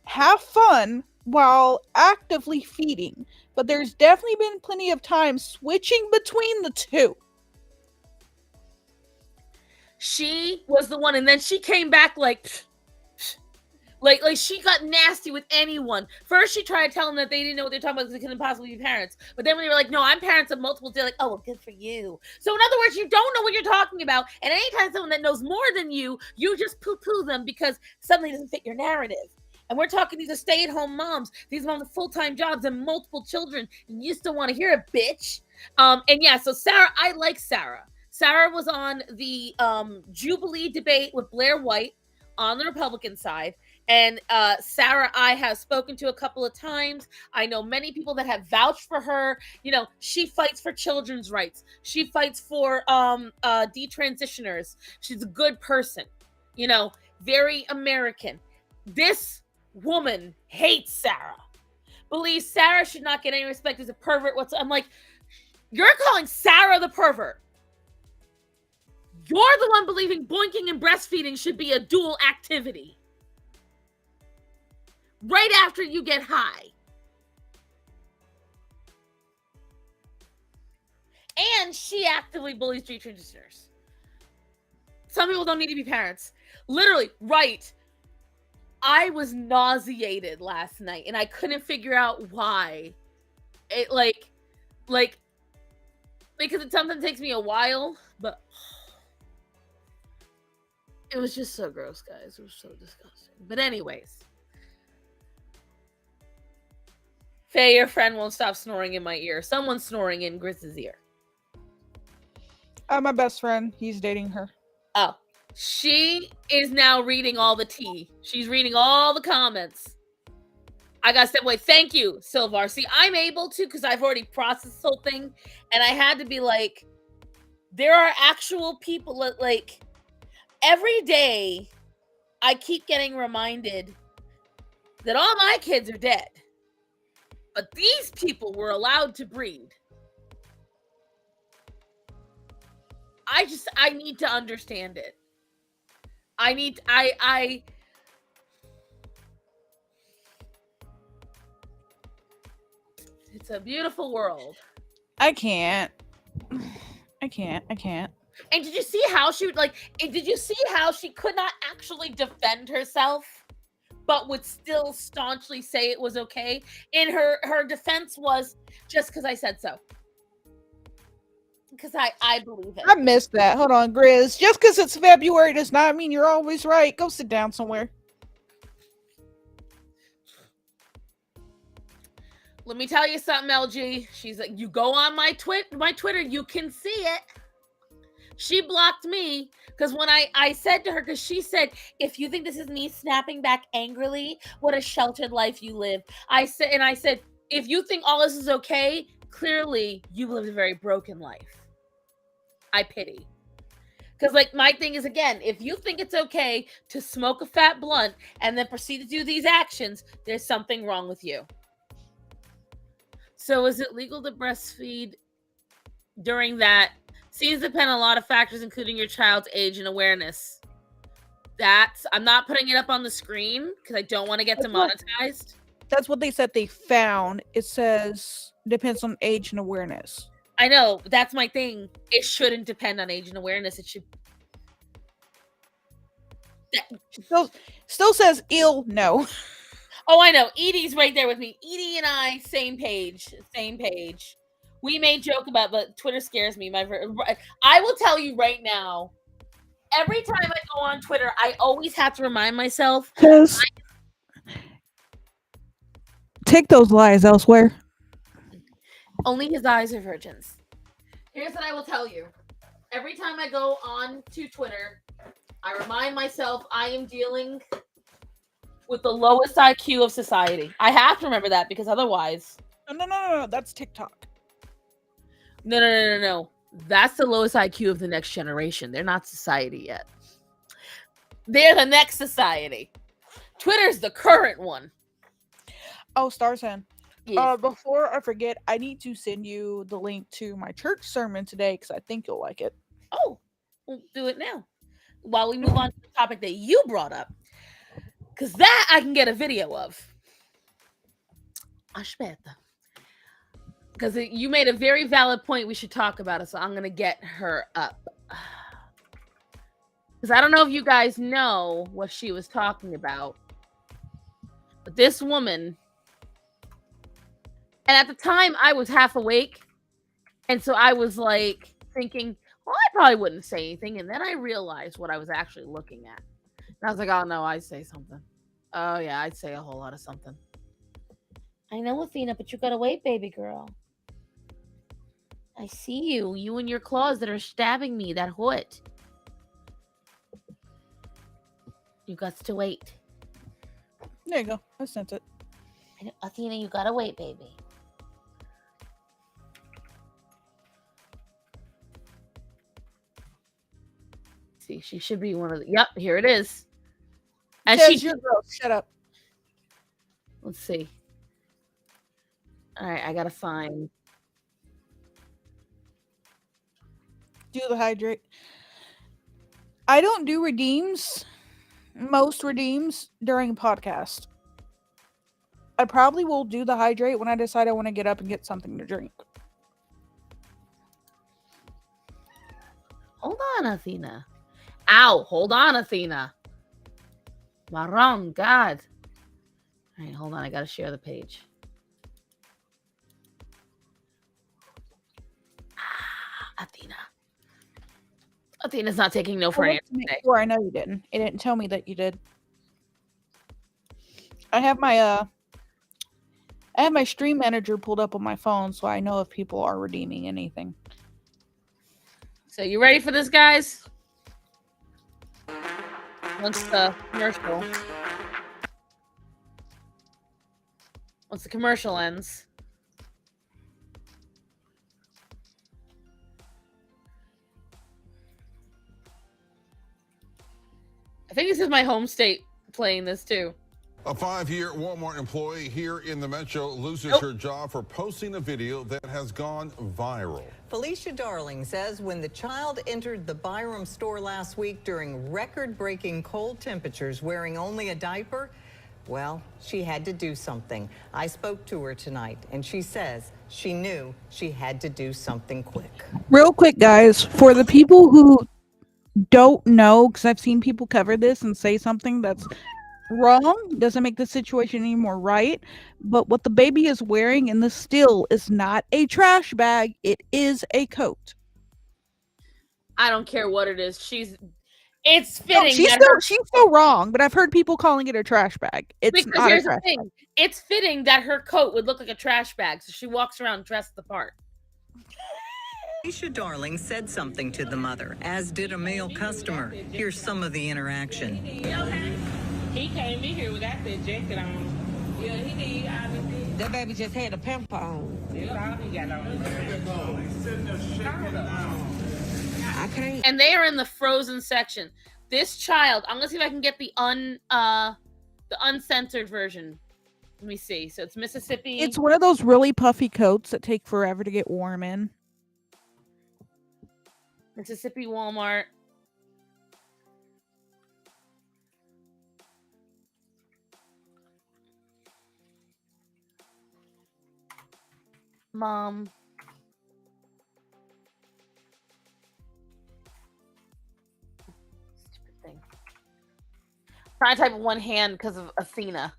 S1: have fun while actively feeding. But there's definitely been plenty of time switching between the two.
S2: She was the one, and then she came back like she got nasty with anyone. First, she tried to tell them that they didn't know what they're talking about because they couldn't possibly be parents. But then when they were like, no, I'm parents of multiple, they're like, oh, well, good for you. So in other words, you don't know what you're talking about. And anytime someone that knows more than you just poo-poo them because something doesn't fit your narrative. And we're talking, these are stay-at-home moms. These moms with full-time jobs and multiple children. And you still want to hear a bitch. And yeah, so Sarah, I like Sarah. Sarah was on the Jubilee debate with Blair White on the Republican side. And Sarah, I have spoken to a couple of times. I know many people that have vouched for her. You know, she fights for children's rights. She fights for detransitioners. She's a good person. You know, very American. This woman hates Sarah. Believes Sarah should not get any respect as a pervert. I'm like, you're calling Sarah the pervert. You're the one believing boinking and breastfeeding should be a dual activity. Right after you get high. And she actively bullies detransitioners. Some people don't need to be parents. Literally, right. I was nauseated last night and I couldn't figure out why. It like because it sometimes takes me a while, but it was just so gross, guys. It was so disgusting. But anyways, Faye, your friend won't stop snoring in my ear. Someone's snoring in Grizz's ear.
S1: My best friend, he's dating her.
S2: Oh, she is now reading all the tea. She's reading all the comments. I gotta step away. Thank you, Silvar. See, I'm able to because I've already processed this whole thing, and I had to be like, there are actual people that, like, every day I keep getting reminded that all my kids are dead, but these people were allowed to breed. I need to understand it. It's a beautiful world.
S1: I can't.
S2: And did you see how did you see how she could not actually defend herself, but would still staunchly say it was okay? In her defense was, just because I said so. Because I believe it.
S1: I missed that. Hold on, Grizz. Just because it's February does not mean you're always right. Go sit down somewhere.
S2: Let me tell you something, LG. She's like, you go on my Twitter, you can see it. She blocked me because when I said to her, because she said, if you think this is me snapping back angrily, what a sheltered life you live. I said, if you think all this is okay, clearly you lived a very broken life. I pity. Because, like, my thing is, again, if you think it's okay to smoke a fat blunt and then proceed to do these actions, there's something wrong with you. So is it legal to breastfeed during that? Seems to depend on a lot of factors, including your child's age and awareness. I'm not putting it up on the screen because I don't want to get demonetized.
S1: That's what they said they found. It says depends on age and awareness.
S2: I know, that's my thing. It shouldn't depend on age and awareness. It should.
S1: Still says ill. No.
S2: Oh, I know. Edie's right there with me. Edie and I, same page. We made joke about, but Twitter scares me. I will tell you right now. Every time I go on Twitter, I always have to remind myself.
S1: Take those lies elsewhere.
S2: Only his eyes are virgins. Here's what I will tell you. Every time I go on to Twitter, I remind myself I am dealing with the lowest IQ of society. I have to remember that because otherwise...
S1: No. That's TikTok.
S2: No. That's the lowest IQ of the next generation. They're not society yet. They're the next society. Twitter's the current one.
S1: Oh, Starsan.
S2: Yes.
S1: Before I forget, I need to send you the link to my church sermon today because I think you'll like it.
S2: Oh, we'll do it now. While we move on to the topic that you brought up. Because that I can get a video of. Aspetta. Because you made a very valid point we should talk about it, so I'm going to get her up. Because I don't know if you guys know what she was talking about. But this woman... And at the time, I was half awake. And so I was like thinking, well, I probably wouldn't say anything. And then I realized what I was actually looking at. And I was like, oh, no, I'd say something. Oh, yeah, I'd say a whole lot of something. I know, Athena, but you gotta wait, baby girl. I see you. You and your claws that are stabbing me. That hurt. You got to wait.
S1: There you go. I sent it.
S2: I know, Athena, you gotta wait, baby. See, she should be one of the... Yep, here it is. And she's
S1: your girl. Shut up.
S2: Let's see. All right, I gotta find...
S1: Do the hydrate. I don't do redeems. Most redeems during podcast. I probably will do the hydrate when I decide I want to get up and get something to drink.
S2: Hold on, Athena. Ow, hold on, Athena. Maron, God. All right, hold on. I got to share the page. Athena's not taking no for an answer today.
S1: Sure, I know you didn't. It didn't tell me that you did. I have my stream manager pulled up on my phone, so I know if people are redeeming anything.
S2: So you ready for this, guys? Once the commercial ends. I think this is my home state playing this too.
S3: A 5-year Walmart employee here in the Metro loses her job for posting a video that has gone viral.
S4: Felicia Darling says when the child entered the Byram store last week during record-breaking cold temperatures wearing only a diaper, well, she had to do something. I spoke to her tonight, and she says she knew she had to do something quick.
S1: Real quick, guys, for the people who don't know, because I've seen people cover this and say something that's wrong, doesn't make the situation any more right, but what the baby is wearing in the still is not a trash bag, it is a coat.
S2: I don't care what it is. It's fitting.
S1: No, she's still wrong, but I've heard people calling it a trash bag. It's
S2: because
S1: not
S2: here's
S1: a trash
S2: the thing.
S1: bag.
S2: It's fitting that her coat would look like a trash bag, so she walks around dressed the part.
S4: Felicia Darling said something to the mother, as did a male customer. Here's some of the interaction.
S5: He came in here without that jacket on. Yeah, he did. Obviously. That baby just had a pamper on. That's all he got on. I can't.
S2: And they are in the frozen section. This child, I'm gonna see if I can get the uncensored version. Let me see. So it's Mississippi.
S1: It's one of those really puffy coats that take forever to get warm in.
S2: Mississippi Walmart. Mom. Stupid thing. Trying to type with one hand because of Athena.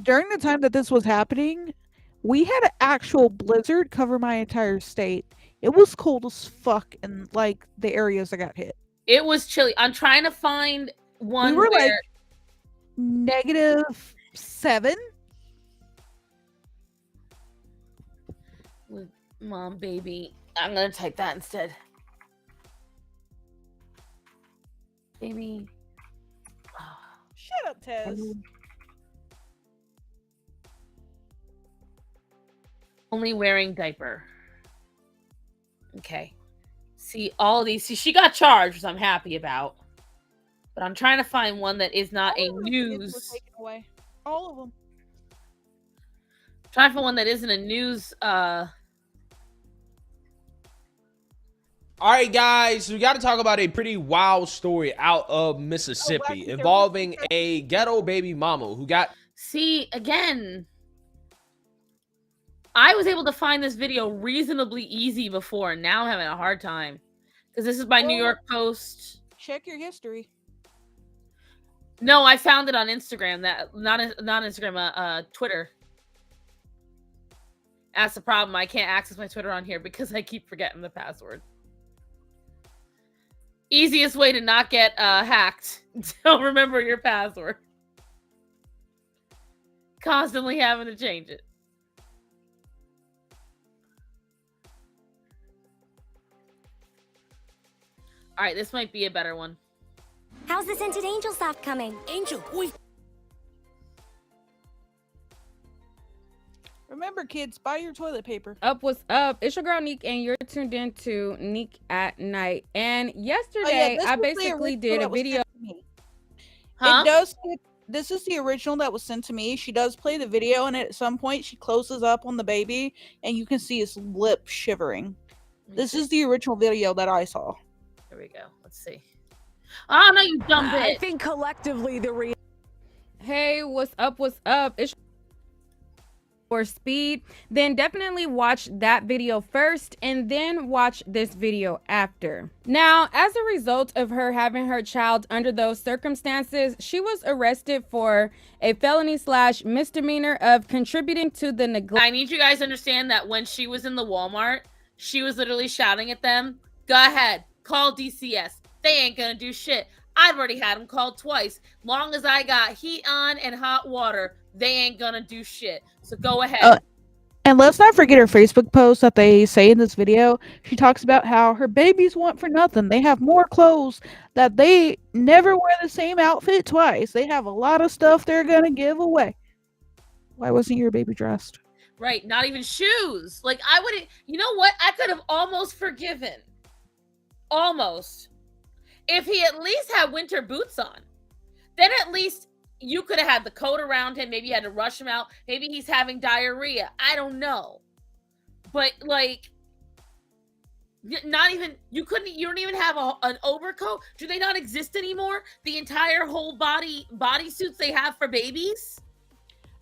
S1: During the time that this was happening, we had an actual blizzard cover my entire state. It was cold as fuck in like the areas that got hit.
S2: It was chilly. I'm trying to find one.
S1: We were like -7.
S2: With mom, baby. I'm gonna type that instead. Baby.
S1: Shut up, Tez.
S2: Only wearing diaper. Okay. See, all of these. See, she got charged, which I'm happy about. But I'm trying to find one that is not a news.
S1: Taken away. All of them.
S2: Trying to find one that isn't a news.
S6: All right, guys, we got to talk about a pretty wild story out of Mississippi involving a ghetto baby mama who got.
S2: See, again, I was able to find this video reasonably easy before, and now I'm having a hard time because this is by New York Post.
S1: Check your history.
S2: No, I found it on Instagram. That not Instagram, Twitter. That's the problem. I can't access my Twitter on here because I keep forgetting the password. Easiest way to not get hacked. Don't remember your password. Constantly having to change it. All right, this might be a better one.
S7: How's the scented angel soft coming?
S5: Angel, wait.
S1: Remember, kids, buy your toilet paper.
S8: What's up? It's your girl Neek, and you're tuned into Neek at Night. And yesterday, I basically did a video.
S2: Huh?
S1: It does. This is the original that was sent to me. She does play the video, and at some point, she closes up on the baby, and you can see his lip shivering. This is the original video that I saw.
S2: Here we go. Let's see. Oh no, you dumb bitch!
S9: I think collectively the
S8: Hey, what's up? What's up? It's for speed. Then definitely watch that video first and then watch this video after. Now, as a result of her having her child under those circumstances, she was arrested for a felony/misdemeanor of contributing to the neglect.
S2: I need you guys to understand that when she was in the Walmart, she was literally shouting at them, Go ahead, call DCS. They ain't gonna do shit. I've already had them called twice. Long as I got heat on and hot water, they ain't gonna do shit. So go ahead.
S1: And let's not forget her Facebook post that they say in this video. She talks about how her babies want for nothing. They have more clothes, that they never wear the same outfit twice. They have a lot of stuff they're gonna give away. Why wasn't your baby dressed?
S2: Right, not even shoes. Like, I wouldn't, you know what? I could have almost forgiven. Almost. If he at least had winter boots on, then at least you could have had the coat around him. Maybe you had to rush him out. Maybe he's having diarrhea. I don't know. But like, not even, you don't even have an overcoat. Do they not exist anymore? The entire whole bodysuits they have for babies?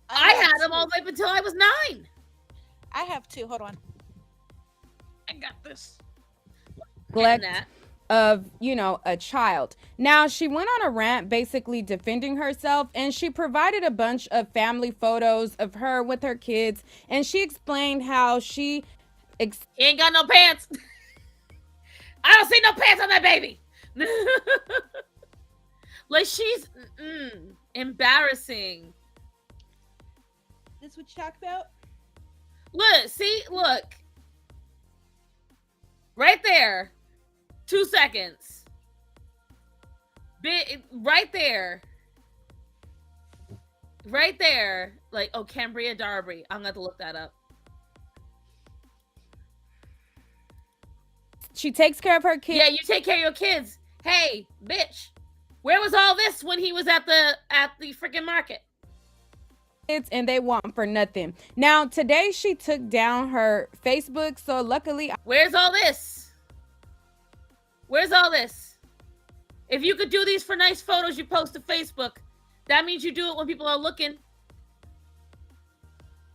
S2: I had them all the way up until I was 9.
S1: I have 2. Hold on. I got this.
S8: Neglect of, you know, a child. Now, she went on a rant basically defending herself, and she provided a bunch of family photos of her with her kids, and she explained how she
S2: he ain't got no pants. I don't see no pants on that baby. Like, she's embarrassing.
S1: This what you talk about?
S2: Look. Right there. 2 seconds. Right there. Right there. Like, oh, Cambria Darby. I'm gonna have to look that up.
S8: She takes care of her kids.
S2: Yeah, you take care of your kids. Hey, bitch. Where was all this when he was at the freaking market?
S8: And they want for nothing. Now, today she took down her Facebook, so luckily...
S2: Where's all this? Where's all this? If you could do these for nice photos you post to Facebook, that means you do it when people are looking.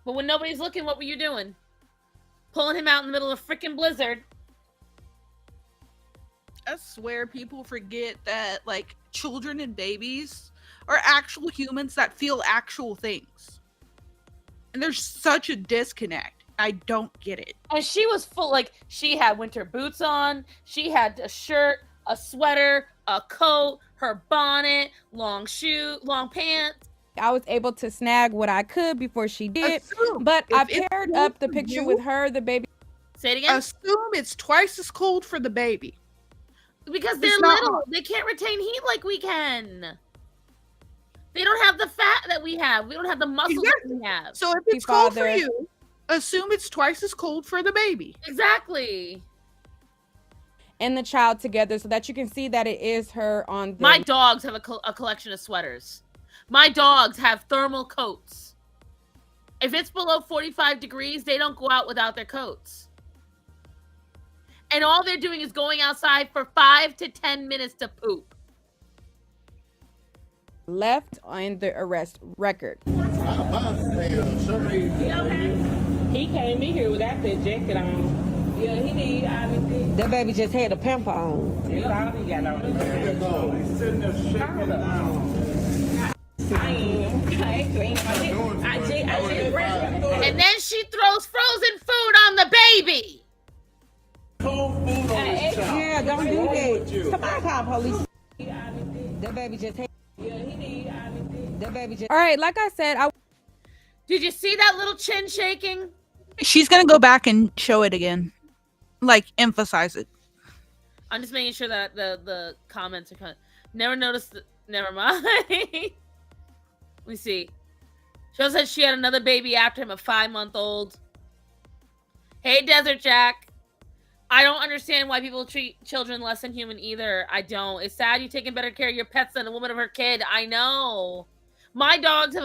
S2: But when nobody's looking, what were you doing? Pulling him out in the middle of a freaking blizzard.
S1: I swear people forget that, like, children and babies are actual humans that feel actual things. And there's such a disconnect. I don't get it.
S2: And she was full, like, she had winter boots on. She had a shirt, a sweater, a coat, her bonnet, long pants.
S8: I was able to snag what I could before she did. But I paired up the picture with her, the baby.
S2: Say it again?
S1: Assume it's twice as cold for the baby.
S2: Because they're little. They can't retain heat like we can. They don't have the fat that we have. We don't have the muscles that we have.
S1: So if it's cold for you, assume it's twice as cold for the baby.
S2: Exactly.
S8: And the child together so that you can see that it is her on the...
S2: My dogs have a collection of sweaters. My dogs have thermal coats. If it's below 45 degrees, they don't go out without their coats. And all they're doing is going outside for 5 to 10 minutes to poop.
S8: Left on the arrest record.
S5: He came in here without that jacket on. Yeah, he need obviously. That baby just had a pamper on. That's all he got on. He's sitting there shaking down.
S2: And then she throws frozen food on the baby.
S5: Yeah, don't do that. Somebody call police. That baby just had. That baby just.
S8: All right, like I said,
S2: Did you see that little chin shaking?
S1: She's gonna go back and show it again, like emphasize it.
S2: I'm just making sure that the comments are kind of. Never noticed. Never mind. Let me see. She said she had another baby after him, a 5-month-old. Hey, Desert Jack. I don't understand why people treat children less than human either. I don't. It's sad you taking better care of your pets than a woman of her kid. I know. My dogs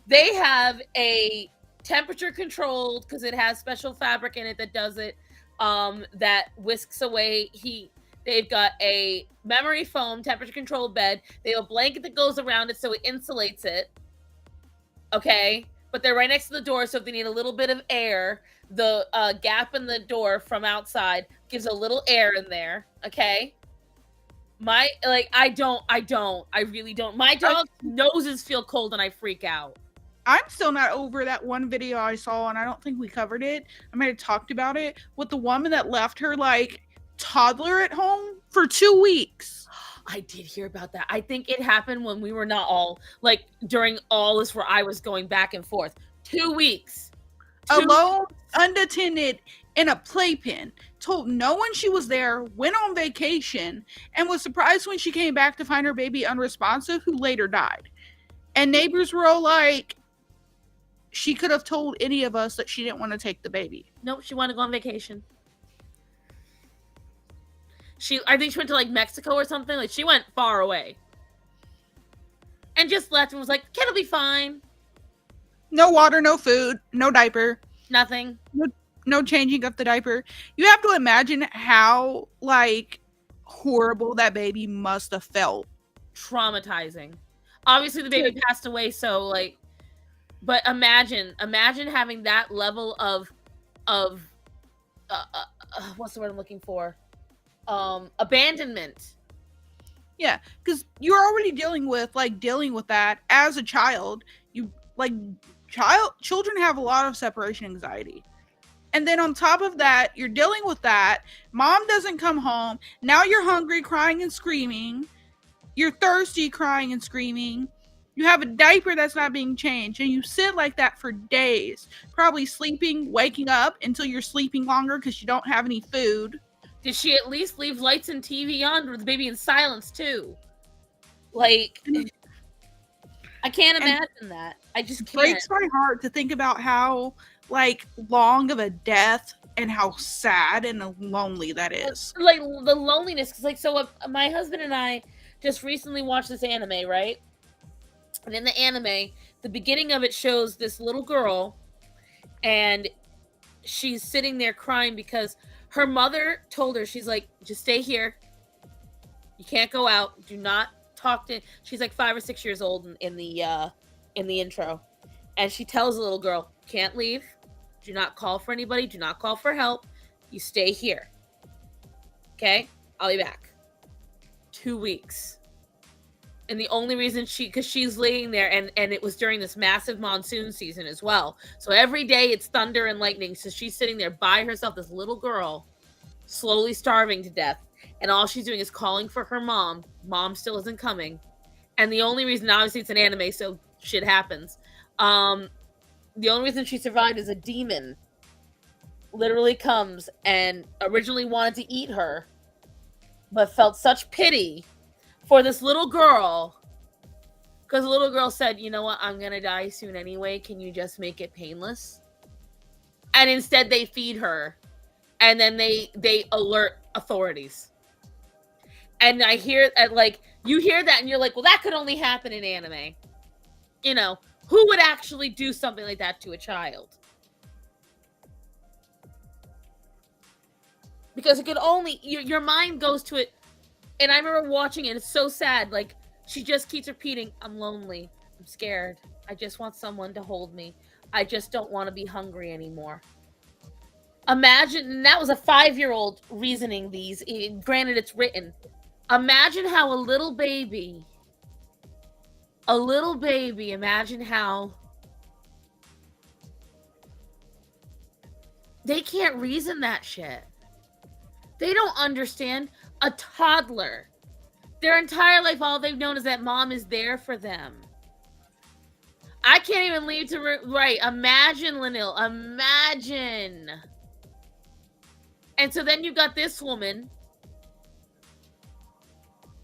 S2: they have a temperature controlled, because it has special fabric in it that does it, that whisks away heat. They've got a memory foam temperature controlled bed. They have a blanket that goes around it so it insulates it. Okay? But they're right next to the door, so if they need a little bit of air, the gap in the door from outside gives a little air in there. Okay? I really don't. My dog's noses feel cold and I freak out.
S1: I'm still not over that one video I saw, and I don't think we covered it. I might have talked about it with the woman that left her like toddler at home for 2 weeks.
S2: I did hear about that. I think it happened when we were not all like during all this where I was going back and forth. 2 weeks.
S1: Alone, unattended, in a playpen. Told no one she was there, went on vacation, and was surprised when she came back to find her baby unresponsive, who later died. And neighbors were all like, she could have told any of us that she didn't want to take the baby.
S2: Nope, she wanted to go on vacation. I think she went to like Mexico or something. Like she went far away. And just left and was like, kid will be fine.
S1: No water, no food, no diaper.
S2: Nothing.
S1: No changing of the diaper. You have to imagine how like horrible that baby must have felt.
S2: Traumatizing. Obviously the baby passed away, so like, but imagine having that level of what's the word I'm looking for? Abandonment.
S1: Yeah, because you're already dealing with that as a child. You like children have a lot of separation anxiety. And then on top of that, you're dealing with that. Mom doesn't come home. Now you're hungry, crying and screaming. You're thirsty, crying and screaming. You have a diaper that's not being changed. And you sit like that for days. Probably sleeping, waking up until you're sleeping longer because you don't have any food.
S2: Did she at least leave lights and TV on with the baby in silence too? Like, I can't imagine that. I just can't. It
S1: breaks my heart to think about how like long of a death and how sad and lonely that is.
S2: Like the loneliness, because like so my husband and I just recently watched this anime, right? And in the anime, the beginning of it shows this little girl, and she's sitting there crying because her mother told her, she's like, just stay here. You can't go out. Do not talk to. She's like 5 or 6 years old in the intro, and she tells the little girl, can't leave. Do not call for anybody. Do not call for help. You stay here. Okay? I'll be back. 2 weeks. And the only reason because she's laying there, and it was during this massive monsoon season as well. So every day it's thunder and lightning. So she's sitting there by herself, this little girl, slowly starving to death. And all she's doing is calling for her mom. Mom still isn't coming. And the only reason, obviously it's an anime, so shit happens. The only reason she survived is a demon literally comes and originally wanted to eat her, but felt such pity for this little girl, because the little girl said, you know what, I'm gonna die soon anyway, can you just make it painless? And instead they feed her, and then they alert authorities. And I hear, like, you hear that and you're like, well, that could only happen in anime. You know, who would actually do something like that to a child? Because it could only, your mind goes to it. And I remember watching it. It's so sad. Like, she just keeps repeating, I'm lonely. I'm scared. I just want someone to hold me. I just don't want to be hungry anymore. Imagine, and that was a 5-year-old reasoning these. Granted, it's written. Imagine how a little baby, imagine how they can't reason that shit. They don't understand. A toddler, their entire life, all they've known is that mom is there for them. I can't even leave to right. Imagine, Lanil. Imagine. And so then you got this woman.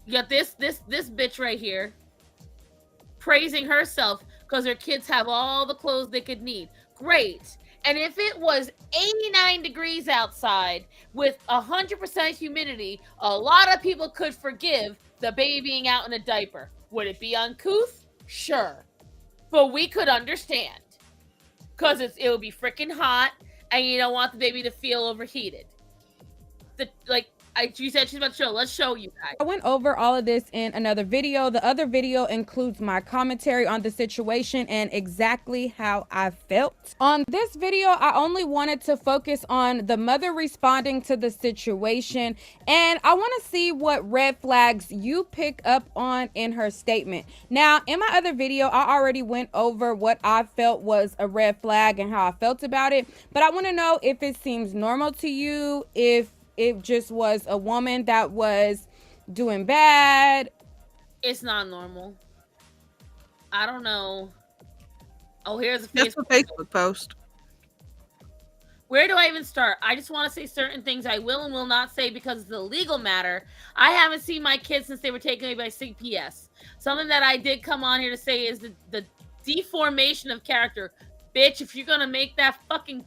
S2: You got this bitch right here praising herself because her kids have all the clothes they could need. Great. And if it was 89 degrees outside with 100% humidity, a lot of people could forgive the baby being out in a diaper. Would it be uncouth? Sure. But we could understand. Because it would be freaking hot, and you don't want the baby to feel overheated. She said she's about to show. Let's show you guys.
S8: I went over all of this in another video. The other video includes my commentary on the situation and exactly how I felt. On this video, I only wanted to focus on the mother responding to the situation, and I want to see what red flags you pick up on in her statement. Now, in my other video, I already went over what I felt was a red flag and how I felt about it, but I want to know if it seems normal to you, if it just was a woman that was doing bad.
S2: It's not normal. I don't know. Oh, here's a
S1: Facebook post.
S2: Where do I even start? I just want to say certain things I will and will not say because it's a legal matter. I haven't seen my kids since they were taken away by CPS. Something that I did come on here to say is the deformation of character. Bitch, if you're going to make that fucking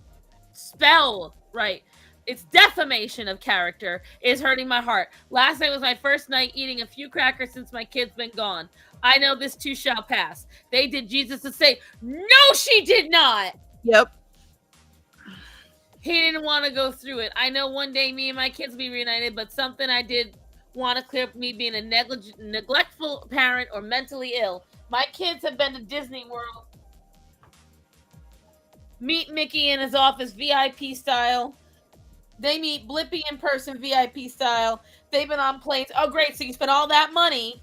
S2: spell right, it's defamation of character is hurting my heart. Last night was my first night eating a few crackers since my kid's been gone. I know this too shall pass. They did Jesus to say, no, she did not.
S1: Yep.
S2: He didn't want to go through it. I know one day me and my kids will be reunited, but something I did want to clear up me being a neglectful parent or mentally ill. My kids have been to Disney World. Meet Mickey in his office, VIP style. They meet Blippi in person, VIP style. They've been on planes. Oh, great. So you spent all that money,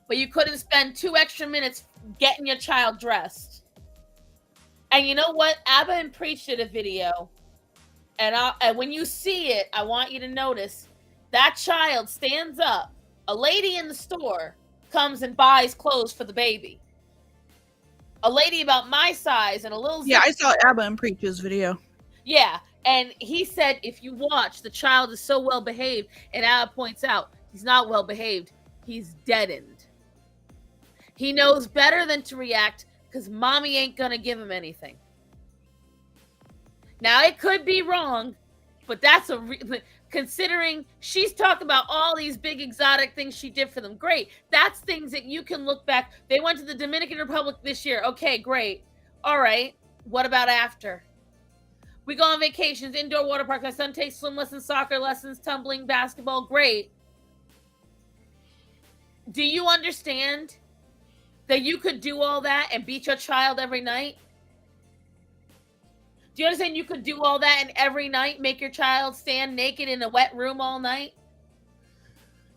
S2: but you couldn't spend 2 extra minutes getting your child dressed. And you know what? Abba and Preach did a video. And when you see it, I want you to notice that child stands up. A lady in the store comes and buys clothes for the baby. A lady about my size and a little...
S1: Yeah, I saw Abba and Preach's video.
S2: Yeah. And he said, if you watch, the child is so well behaved. And Abba points out, he's not well behaved. He's deadened. He knows better than to react because mommy ain't going to give him anything. Now, it could be wrong, but that's considering she's talked about all these big exotic things she did for them. Great. That's things that you can look back. They went to the Dominican Republic this year. Okay, great. All right. What about after? We go on vacations, indoor water parks. My son takes swim lessons, soccer lessons, tumbling, basketball. Great. Do you understand that you could do all that and beat your child every night? Do you understand you could do all that and every night make your child stand naked in a wet room all night?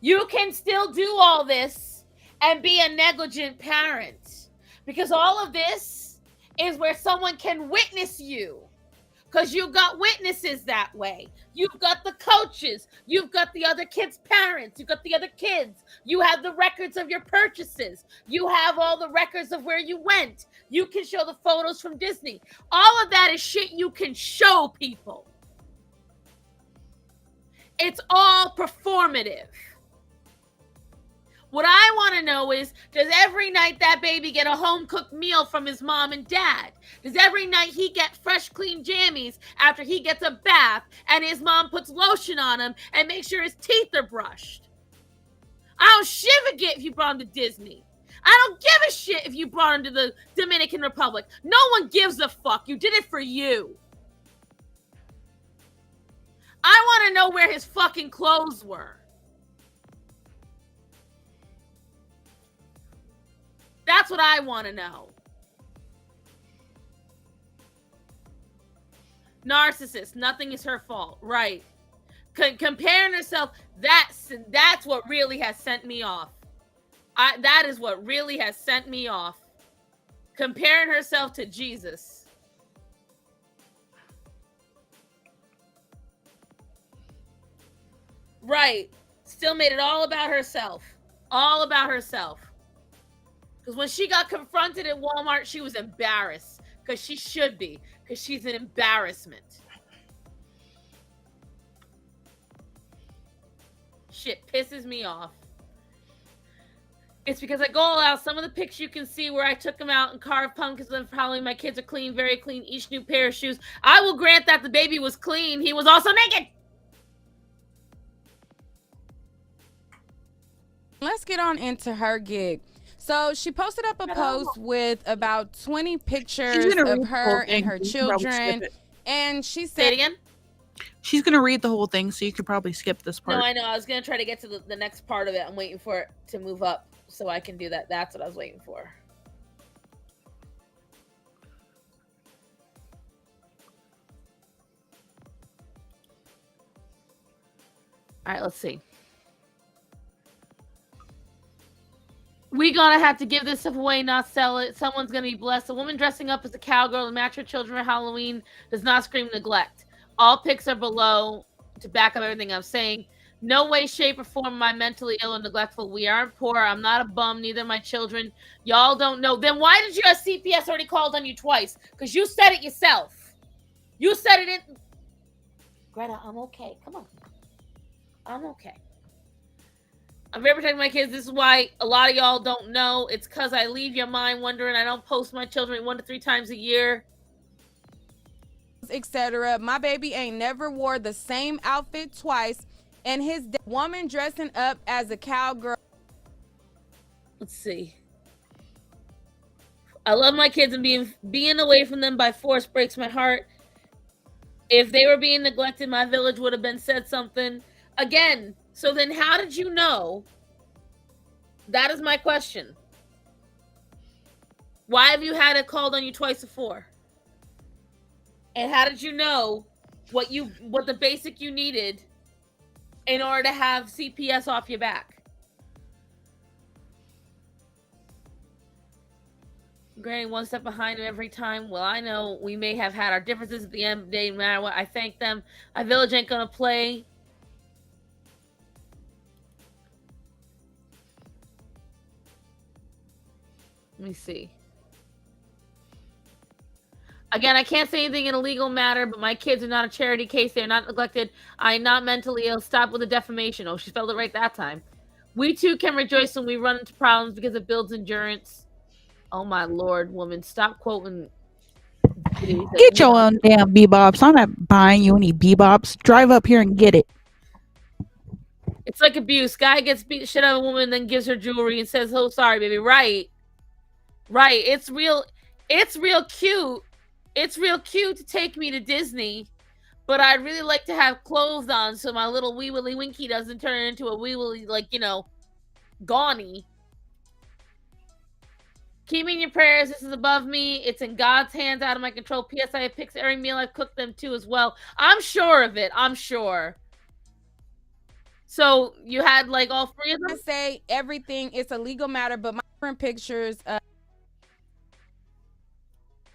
S2: You can still do all this and be a negligent parent because all of this is where someone can witness you. Because you've got witnesses that way. You've got the coaches. You've got the other kids' parents. You've got the other kids. You have the records of your purchases. You have all the records of where you went. You can show the photos from Disney. All of that is shit you can show people. It's all performative. What I want to know is, does every night that baby get a home-cooked meal from his mom and dad? Does every night he get fresh, clean jammies after he gets a bath and his mom puts lotion on him and makes sure his teeth are brushed? I don't shiv a git if you brought him to Disney. I don't give a shit if you brought him to the Dominican Republic. No one gives a fuck. You did it for you. I want to know where his fucking clothes were. That's what I want to know. Narcissist. Nothing is her fault. Right. Comparing herself. That's what really has sent me off. That is what really has sent me off. Comparing herself to Jesus. Right. Still made it all about herself. All about herself. Because when she got confronted at Walmart, she was embarrassed. Because she should be. Because she's an embarrassment. Shit pisses me off. It's because I go all out. Some of the pics you can see where I took them out and carved pumpkins. And probably my kids are clean, very clean. Each new pair of shoes. I will grant that the baby was clean. He was also naked.
S8: Let's get on into her gig. So she posted up a post with about 20 pictures of her and her children. And she said,
S1: Say it again? She's gonna read the whole thing, so you could probably skip this part.
S2: No, I know. I was gonna try to get to the next part of it. I'm waiting for it to move up so I can do that. That's what I was waiting for. All right, let's see. We gonna have to give this stuff away, not sell it. Someone's gonna be blessed. A woman dressing up as a cowgirl to match her children for Halloween does not scream neglect. All pics are below to back up everything I'm saying. No way, shape, or form am I mentally ill or neglectful. We aren't poor. I'm not a bum. Neither my children. Y'all don't know. Then why did your CPS already called on you twice? Because you said it yourself. You said it in. Greta, I'm okay. Come on. I'm okay. I'm very protecting my kids. This is why a lot of y'all don't know. It's because I leave your mind wondering. I don't post my children 1 to 3 times a year.
S8: Etc. My baby ain't never wore the same outfit twice. And his woman dressing up as a cowgirl.
S2: Let's see. I love my kids, and being away from them by force breaks my heart. If they were being neglected, my village would have been said something. Again, so then how did you know? That is my question. Why have you had it called on you twice before? And how did you know what the basic you needed in order to have CPS off your back? Granny 1 step behind him every time. Well, I know we may have had our differences at the end of the day, no matter what. I thank them. My village ain't gonna play. Let me see. Again, I can't say anything in a legal matter, but my kids are not a charity case. They're not neglected. I am not mentally ill. Stop with the defamation. Oh, she spelled it right that time. We too can rejoice when we run into problems because it builds endurance. Oh my Lord, woman. Stop quoting.
S1: Get your own damn bebops. I'm not buying you any bebops. Drive up here and get it.
S2: It's like abuse. Guy gets beat the shit out of a woman, then gives her jewelry and says, "Oh, sorry, baby." Right. Right. It's real cute. It's real cute to take me to Disney, but I'd really like to have clothes on so my little wee willy winky doesn't turn into a wee willy, Gawny. Keep me in your prayers. This is above me. It's in God's hands, out of my control. P.S. I have picked every meal. I've cooked them too as well. I'm sure of it. I'm sure. So you had all 3 of them?
S8: I say everything. It's a legal matter, but my different pictures.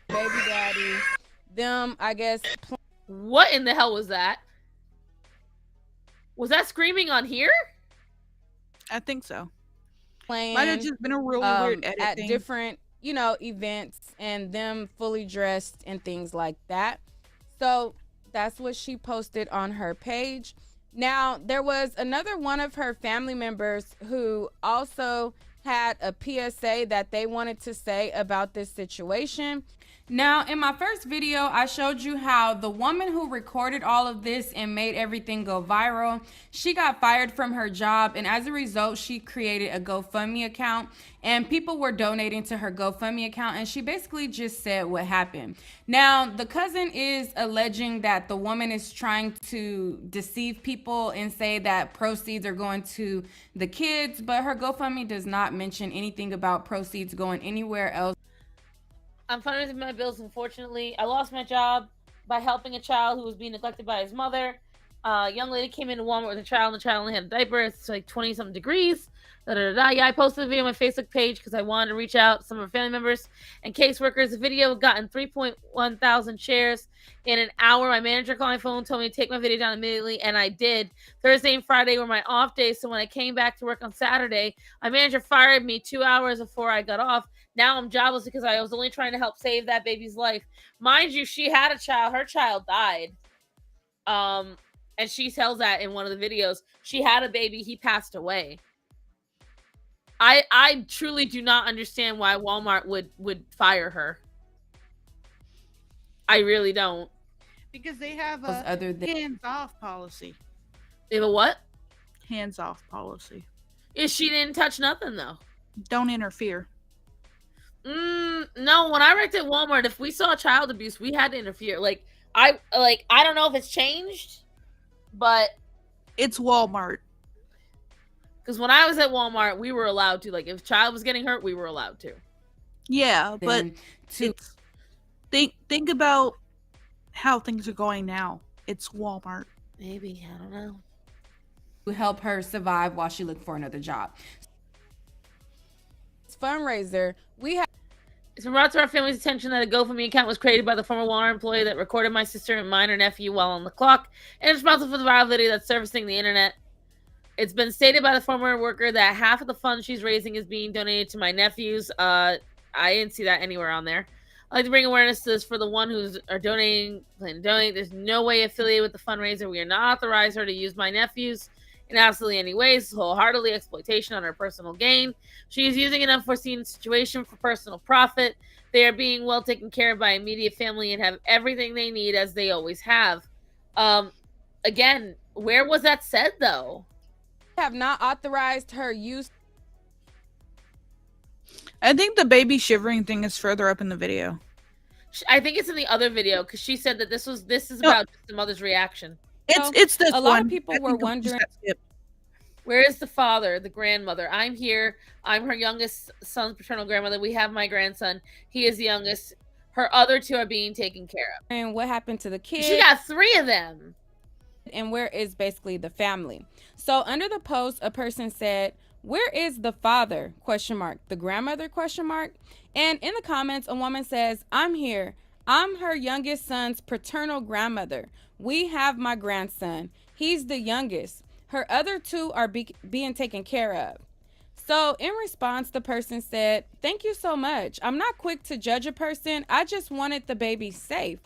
S8: Baby daddy, them, I guess.
S2: What in the hell was that? Was that screaming on here?
S1: I think so.
S8: Playing,
S1: might have just been a really weird edit
S8: at
S1: thing.
S8: different, events, and them fully dressed and things like that. So that's what she posted on her page. Now, there was another one of her family members who also had a PSA that they wanted to say about this situation. Now, in my first video, I showed you how the woman who recorded all of this and made everything go viral, she got fired from her job, and as a result, she created a GoFundMe account, and people were donating to her GoFundMe account, and she basically just said what happened. Now, the cousin is alleging that the woman is trying to deceive people and say that proceeds are going to the kids, but her GoFundMe does not mention anything about proceeds going anywhere else.
S2: I'm fundraising my bills, unfortunately. I lost my job by helping a child who was being neglected by his mother. A young lady came into Walmart with a child, and the child only had a diaper. It's 20-something degrees. Yeah, I posted the video on my Facebook page because I wanted to reach out to some of her family members and caseworkers. The video gotten 3.1 thousand shares in an hour. My manager called my phone, told me to take my video down immediately, and I did. Thursday and Friday were my off days, so when I came back to work on Saturday, my manager fired me 2 hours before I got off. Now I'm jobless because I was only trying to help save that baby's life. Mind you, she had a child. Her child died. And she tells that in one of the videos. She had a baby. He passed away. I truly do not understand why Walmart would fire her. I really don't.
S1: Because they have a hands-off policy.
S2: They have a what?
S1: Hands-off policy.
S2: She didn't touch nothing, though.
S1: Don't interfere.
S2: No, when I worked at Walmart, if we saw child abuse, we had to interfere. I don't know if it's changed, but
S1: It's Walmart.
S2: because when I was at Walmart, we were allowed to, like, if a child was getting hurt, we were allowed to.
S1: Yeah, but it's, think about how things are going now. It's Walmart.
S2: Maybe, I don't know.
S8: To help her survive while she looked for another job. Fundraiser, we have.
S2: It's been brought to our family's attention that a GoFundMe account was created by the former Walmart employee that recorded my sister and minor nephew while on the clock and is responsible for the viral video that's surfacing the internet. It's been stated by the former worker that half of the funds she's raising is being donated to my nephews. I didn't see that anywhere on there. I'd like to bring awareness to this for the one who's planning to donate. There's no way affiliated with the fundraiser. We are not authorized her to use my nephews in absolutely any ways, wholeheartedly exploitation on her personal gain. She is using an unforeseen situation for personal profit. They are being well taken care of by immediate family and have everything they need as they always have. Again, where was that said though?
S8: Have not authorized her use.
S1: I think the baby shivering thing is further up in the video.
S2: I think it's in the other video because she said that this is about just the mother's reaction.
S1: It's this
S8: a lot of people were wondering,
S2: where is the father, the grandmother? I'm here. I'm her youngest son's paternal grandmother. We have my grandson. He is the youngest. Her other two are being taken care of.
S8: And what happened to the kid?
S2: She got 3 of them.
S8: And where is basically the family? So under the post, a person said, "Where is the father? ? The grandmother ? And in the comments, a woman says, "I'm here. I'm her youngest son's paternal grandmother. We have my grandson. He's the youngest. Her other 2 are being taken care of." So in response, the person said, "Thank you so much. I'm not quick to judge a person. I just wanted the baby safe."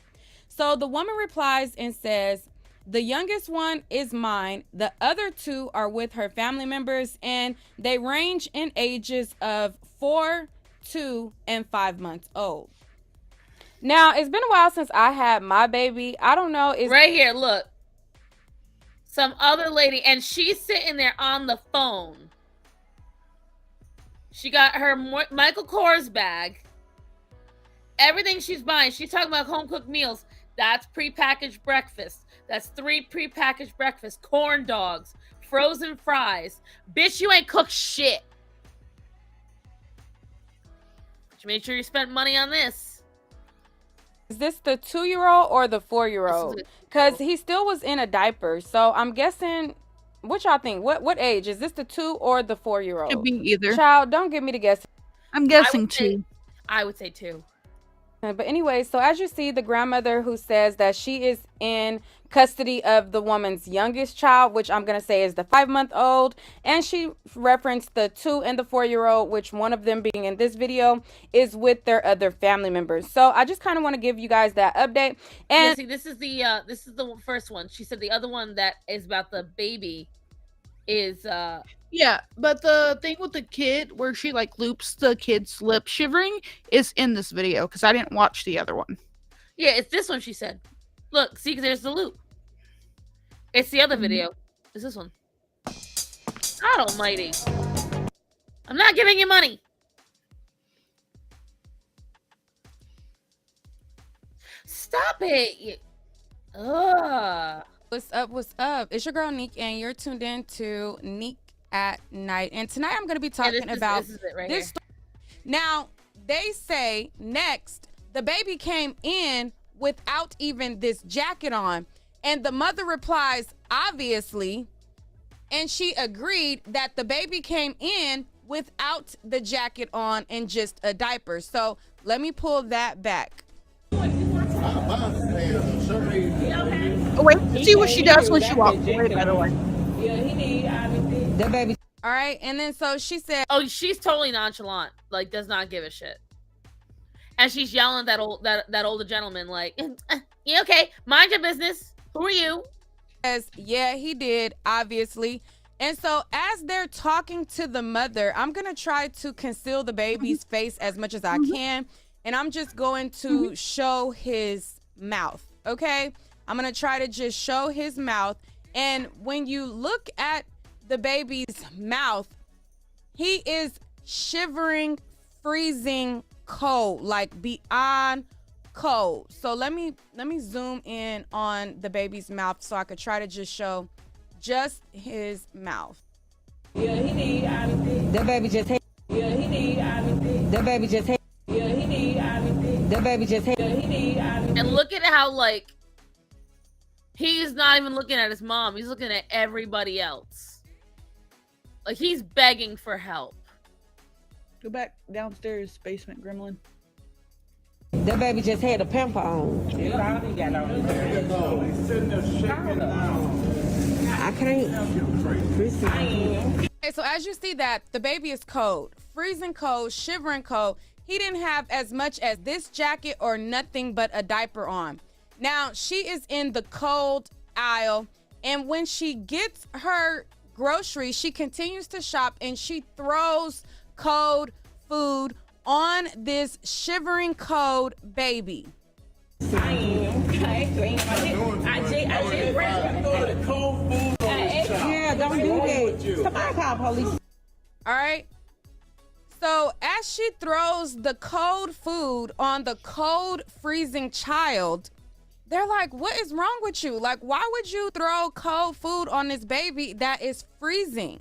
S8: So the woman replies and says, "The youngest one is mine. The other 2 are with her family members, and they range in ages of 4, 2, and 5 months old." Now, it's been a while since I had my baby. I don't know. It's
S2: right here, look. Some other lady, and she's sitting there on the phone. She got her Michael Kors bag. Everything she's buying, she's talking about home-cooked meals. That's prepackaged breakfast. That's 3 prepackaged breakfasts, corn dogs, frozen fries. Bitch, you ain't cooked shit. But you made sure you spent money on this.
S8: Is this the 2-year-old or the 4-year-old? Because he still was in a diaper. So I'm guessing, what y'all think? What age? Is this the 2 or the 4-year-old?
S1: Could be either.
S8: Child, don't get me to guess.
S1: I'm guessing 2.
S2: I would say 2.
S8: But anyway, so as you see, the grandmother who says that she is in custody of the woman's youngest child, which I'm going to say is the 5-month-old. And she referenced the 2 and the 4-year-old, which one of them being in this video is with their other family members. So I just kind of want to give you guys that update. And
S2: yeah, see, this is the first one. She said the other one that is about the baby is
S1: yeah, but the thing with the kid where she like loops the kid's lip shivering is in this video because I didn't watch the other one.
S2: Yeah, it's this one. She said, "Look, see, there's the loop." It's the other video. It's this one. God Almighty! I'm not giving you money. Stop it! Ugh.
S8: what's up? What's up? It's your girl Neek, and you're tuned in to Neek at Night. And tonight I'm going to be talking about
S2: this. Is it right
S8: this. Now, they say next, the baby came in without even this jacket on. And the mother replies, obviously. And she agreed that the baby came in without the jacket on and just a diaper. So let me pull that back.
S1: Oh, wait, see what she does when she walks away, by the way.
S5: Yeah, he need obviously. That baby.
S8: All right, and then so she said,
S2: "Oh, she's totally nonchalant, like does not give a shit." And she's yelling at that older gentleman, like, "Yeah, okay, mind your business. Who are you?"
S8: As yeah, he did, obviously. And so as they're talking to the mother, I'm gonna try to conceal the baby's face as much as I can, and I'm just going to show his mouth. Okay, I'm gonna try to just show his mouth, and when you look at the baby's mouth, he is shivering, freezing cold, like beyond cold. So let me zoom in on the baby's mouth so I could try to just show just his mouth.
S5: Yeah, he need IVD. That baby just hate. Yeah, he need IVD. That baby just hate. Yeah, he need IVD. That baby just hate. Yeah, he need IVD.
S2: And look at how, like, he's not even looking at his mom. He's looking at everybody else. Like, he's begging for help.
S1: Go back downstairs, basement gremlin.
S5: That baby just had a pamper on. That's all he got on. He's sitting there shaking down. I can't.
S8: Okay, so as you see that, the baby is cold. Freezing cold, shivering cold. He didn't have as much as this jacket or nothing but a diaper on. Now, she is in the cold aisle, and when she gets her groceries, she continues to shop, and she throws cold food on this shivering cold baby.
S5: Yeah, don't do that. Somebody call police.
S8: All right. So as she throws the cold food on the cold, freezing child, they're like, what is wrong with you? Like, why would you throw cold food on this baby that is freezing?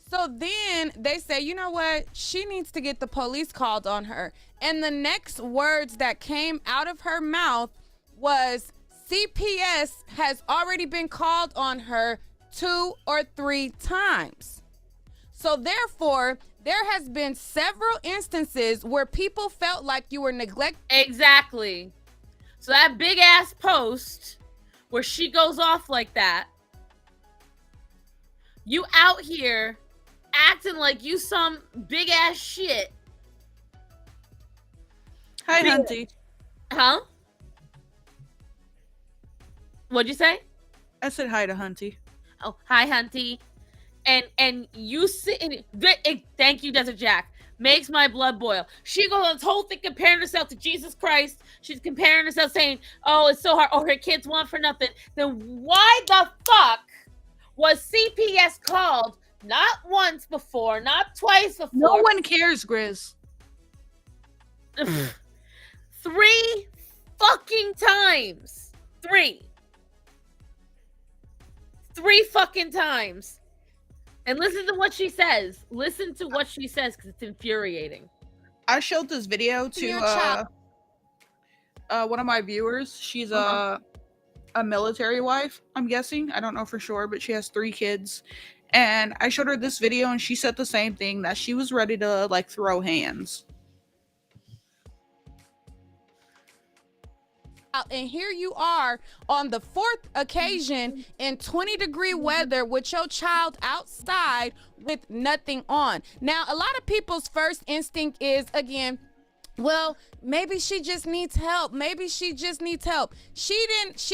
S8: So then they say, you know what? She needs to get the police called on her. And the next words that came out of her mouth was, CPS has already been called on her 2 or 3 times. So therefore, there has been several instances where people felt like you were neglected.
S2: Exactly. So that big ass post where she goes off like that, you out here acting like you some big ass shit.
S1: Hi, Hunty.
S2: Huh? What'd you say?
S1: I said hi to Hunty.
S2: Oh, hi, Hunty. And you sit in it. Thank you, Desert Jack. Makes my blood boil. She goes on this whole thing comparing herself to Jesus Christ. She's comparing herself, saying, oh, it's so hard. Oh, her kids want for nothing. Then why the fuck was CPS called not once before, not twice before?
S1: No one cares, Grizz.
S2: 3 fucking times. 3 fucking times. And listen to what she says. Listen to what she says, because it's infuriating.
S1: I showed this video to one of my viewers. She's a military wife, I'm guessing. I don't know for sure, but she has 3 kids. And I showed her this video, and she said the same thing, that she was ready to, like, throw hands.
S8: And here you are on the 4th occasion in 20-degree weather with your child outside with nothing on. Now, a lot of people's first instinct is, again, well, maybe she just needs help. Maybe she just needs help. She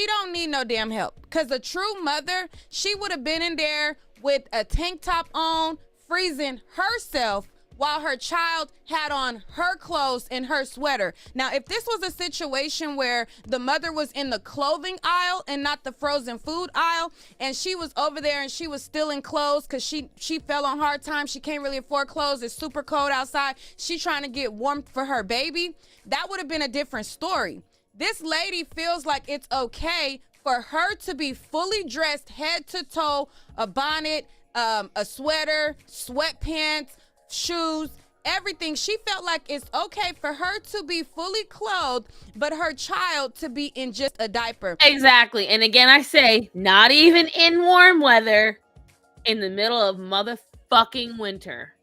S8: don't need no damn help. Because a true mother, she would have been in there with a tank top on, freezing herself while her child had on her clothes and her sweater. Now, if this was a situation where the mother was in the clothing aisle and not the frozen food aisle, and she was over there and she was still in clothes because she fell on hard times, she can't really afford clothes, it's super cold outside, she trying to get warm for her baby, that would have been a different story. This lady feels like it's okay for her to be fully dressed head to toe, a bonnet, a sweater, sweatpants, shoes, everything. She felt like it's okay for her to be fully clothed, but her child to be in just a diaper.
S2: Exactly. And again, I say, not even in warm weather, in the middle of motherfucking winter.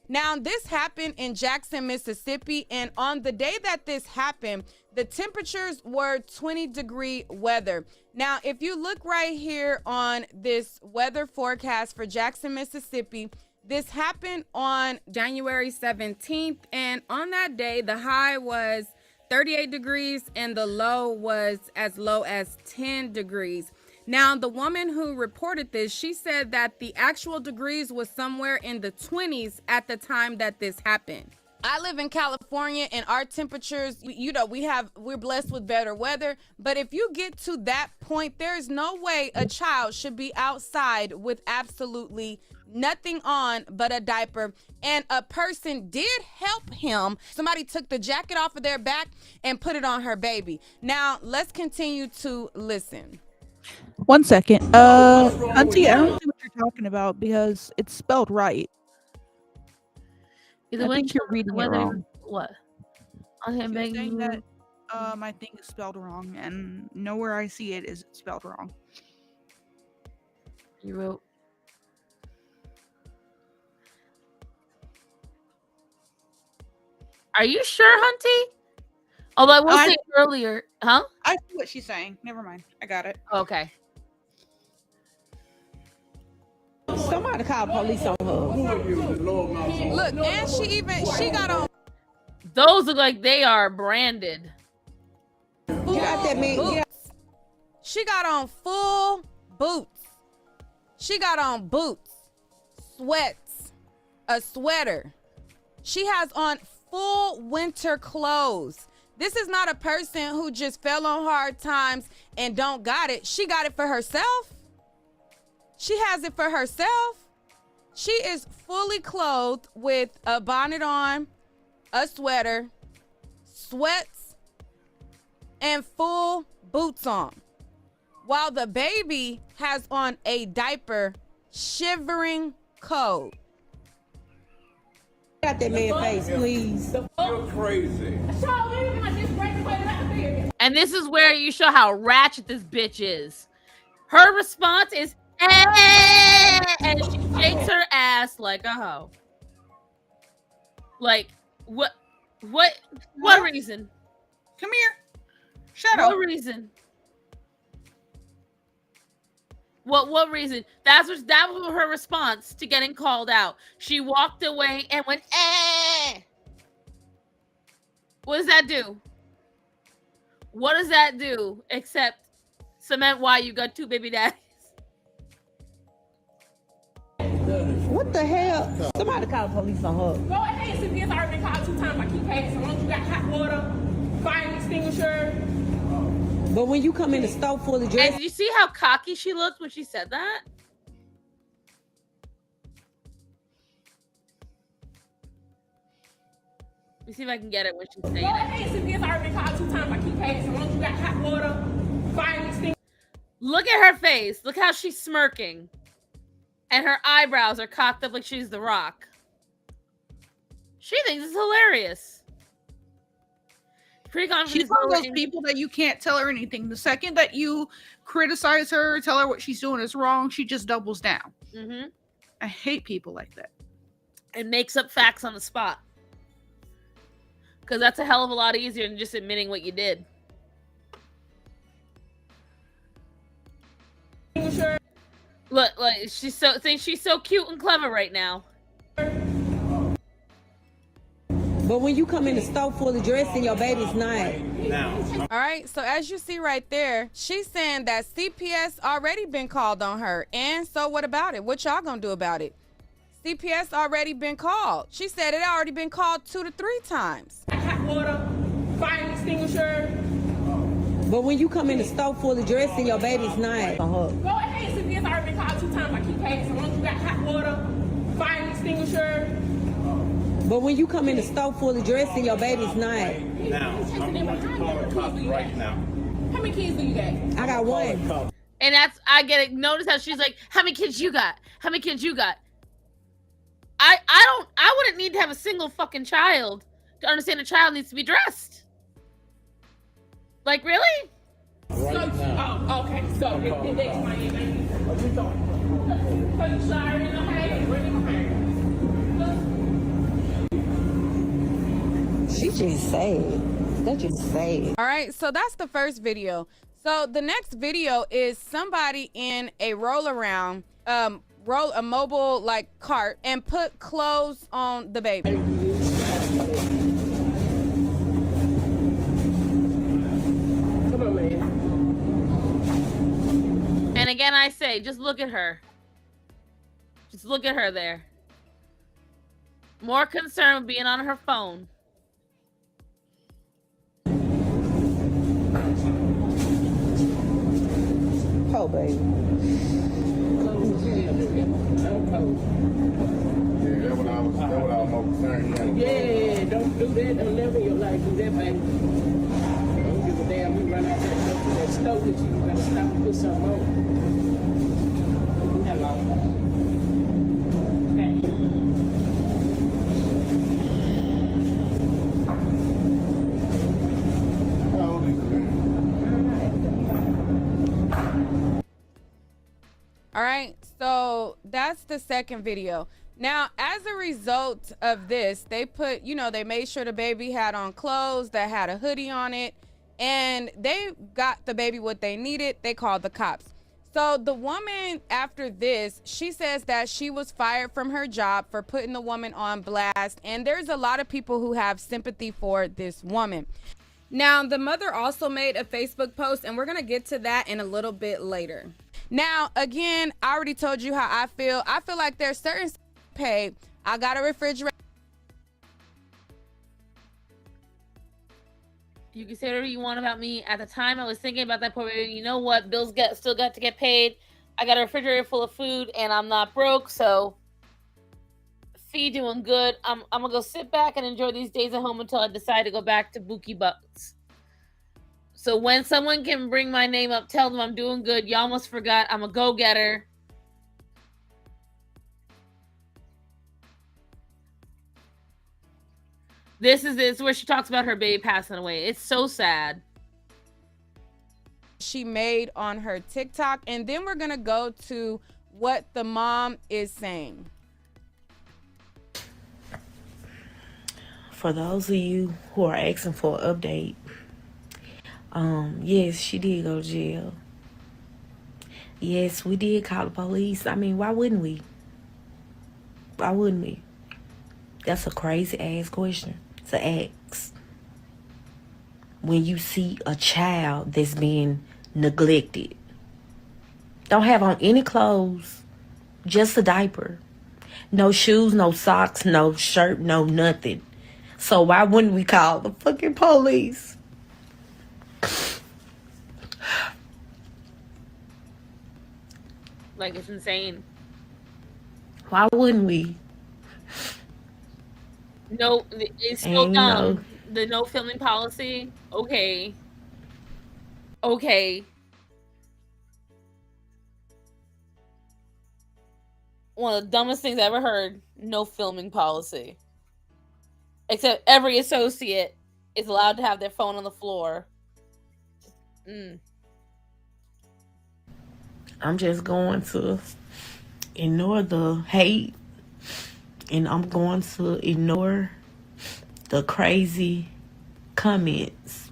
S8: Now, this happened in Jackson, Mississippi, and on the day that this happened, the temperatures were 20-degree weather. Now, if you look right here on this weather forecast for Jackson, Mississippi, this happened on January 17th, and on that day, the high was 38 degrees and the low was as low as 10 degrees. Now, the woman who reported this, she said that the actual degrees was somewhere in the 20s at the time that this happened. I live in California and our temperatures, you know, we're blessed with better weather. But if you get to that point, there's no way a child should be outside with absolutely nothing on but a diaper. And a person did help him. Somebody took the jacket off of their back and put it on her baby. Now, let's continue to listen.
S1: 1 second. Hunty, I don't see what you're talking about because it's spelled right. I think you're reading it wrong.
S2: What? I'm
S1: She was
S2: begging
S1: saying
S2: you.
S1: that my thing is spelled wrong, and nowhere I see it is it spelled wrong.
S2: You wrote. Are you sure, Hunty? Although I will say earlier, huh?
S1: I see what she's saying. Never mind. I got it.
S2: Okay.
S5: Somebody call police on her.
S8: Look, and she got on.
S2: Those look like they are branded.
S8: Boots. She got on full boots. She got on boots, sweats, a sweater. She has on full winter clothes. This is not a person who just fell on hard times and don't got it. She got it for herself. She has it for herself. She is fully clothed with a bonnet on, a sweater, sweats, and full boots on. While the baby has on a diaper, shivering cold.
S5: Got that man face, please.
S10: You're crazy.
S2: And this is where you show how ratchet this bitch is. Her response is, eh, and she shakes her ass like a hoe. Like, what reason?
S1: Come here. Shut up.
S2: What reason? What reason? That was her response to getting called out. She walked away and went, eh. What does that do? What does that do except cement why you got two baby daddies?
S5: What the hell? Somebody call police on her.
S11: Go ahead, CPS already been called 2 times. I keep passing. Once you got hot water, fire extinguisher.
S5: But when you come in the store full of dress.
S2: And did you see how cocky she looked when she said that? Let me see if I can get it when she's saying
S11: Go ahead, CPS already been called 2 times. I keep passing. Once you got hot water, fire extinguisher.
S2: Look at her face. Look how she's smirking. And her eyebrows are cocked up like she's The Rock. She thinks it's hilarious. Pretty confident.
S1: She's one of those people that you can't tell her anything. The second that you criticize her, tell her what she's doing is wrong, she just doubles down.
S2: Mm-hmm.
S1: I hate people like that.
S2: It makes up facts on the spot. Because that's a hell of a lot easier than just admitting what you did. Look, like she thinks she's so cute and clever right now.
S5: But when you come in the store full of dress and your baby's not.
S10: Now.
S8: All right, so as you see right there, she's saying that CPS already been called on her. And so what about it? What y'all gonna do about it? CPS already been called. She said it already been called 2 to 3 times.
S11: Hot water, fire extinguisher.
S5: But when you come in the store full of dress and your baby's not.
S11: Go ahead, CPS already been called 2 times. I keep passing. Once you got hot water, fire extinguisher.
S5: But when you come in the store full of dress and your baby's not.
S10: Now, I'm going to call the cops right now.
S11: How many kids do you got?
S5: I got one.
S2: And I get it. Notice how she's like, how many kids you got? How many kids you got? I wouldn't need to have a single fucking child to understand a child needs to be dressed. Like, really?
S10: Right now.
S11: Oh, okay. So, it explains it. Sorry, okay.
S5: She just sad. That just sad.
S8: All right, so that's the first video. So the next video is somebody in a roll around, roll a mobile like cart and put clothes on the baby.
S11: Come on, man.
S2: And again, I say, just look at her. Just look at her there. More concerned with being on her phone.
S5: Oh, baby.
S10: Yeah, that's what I was more concerned.
S5: Yeah, don't do that. Don't never in your life do that, baby. Don't give a damn. You run out there and go to that stove that you gotta stop and put something on. Hello.
S8: All right, so that's the second video. Now, as a result of this, they put, you know, they made sure the baby had on clothes that had a hoodie on it, and they got the baby what they needed. They called the cops. So the woman, after this, she says that she was fired from her job for putting the woman on blast, and there's a lot of people who have sympathy for this woman. Now, the mother also made a Facebook post, and we're going to get to that in a little bit later. Now, again, I already told you how I feel. I feel like there's certain pay. I got a refrigerator.
S2: You can say whatever you want about me. At the time, I was thinking about that poor baby. You know what? Bills still got to get paid. I got a refrigerator full of food, and I'm not broke, so Fee doing good. I'm gonna go sit back and enjoy these days at home until I decide to go back to Bookie Bucks. So when someone can bring my name up, tell them I'm doing good. You almost forgot I'm a go-getter. This is where she talks about her baby passing away. It's so sad.
S8: She made on her TikTok, and then we're gonna go to what the mom is saying.
S12: For those of you who are asking for an update, yes, she did go to jail. Yes, we did call the police. I mean, why wouldn't we? Why wouldn't we? That's a crazy ass question to ask. When you see a child that's being neglected, don't have on any clothes, just a diaper, no shoes, no socks, no shirt, no nothing. So why wouldn't we call the fucking police?
S2: Like, it's insane.
S12: Why wouldn't we?
S2: No, it's so dumb. The no filming policy. Okay. One of the dumbest things I ever heard. No filming policy. Except every associate is allowed to have their phone on the floor.
S12: I'm just going to ignore the hate, and I'm going to ignore the crazy comments.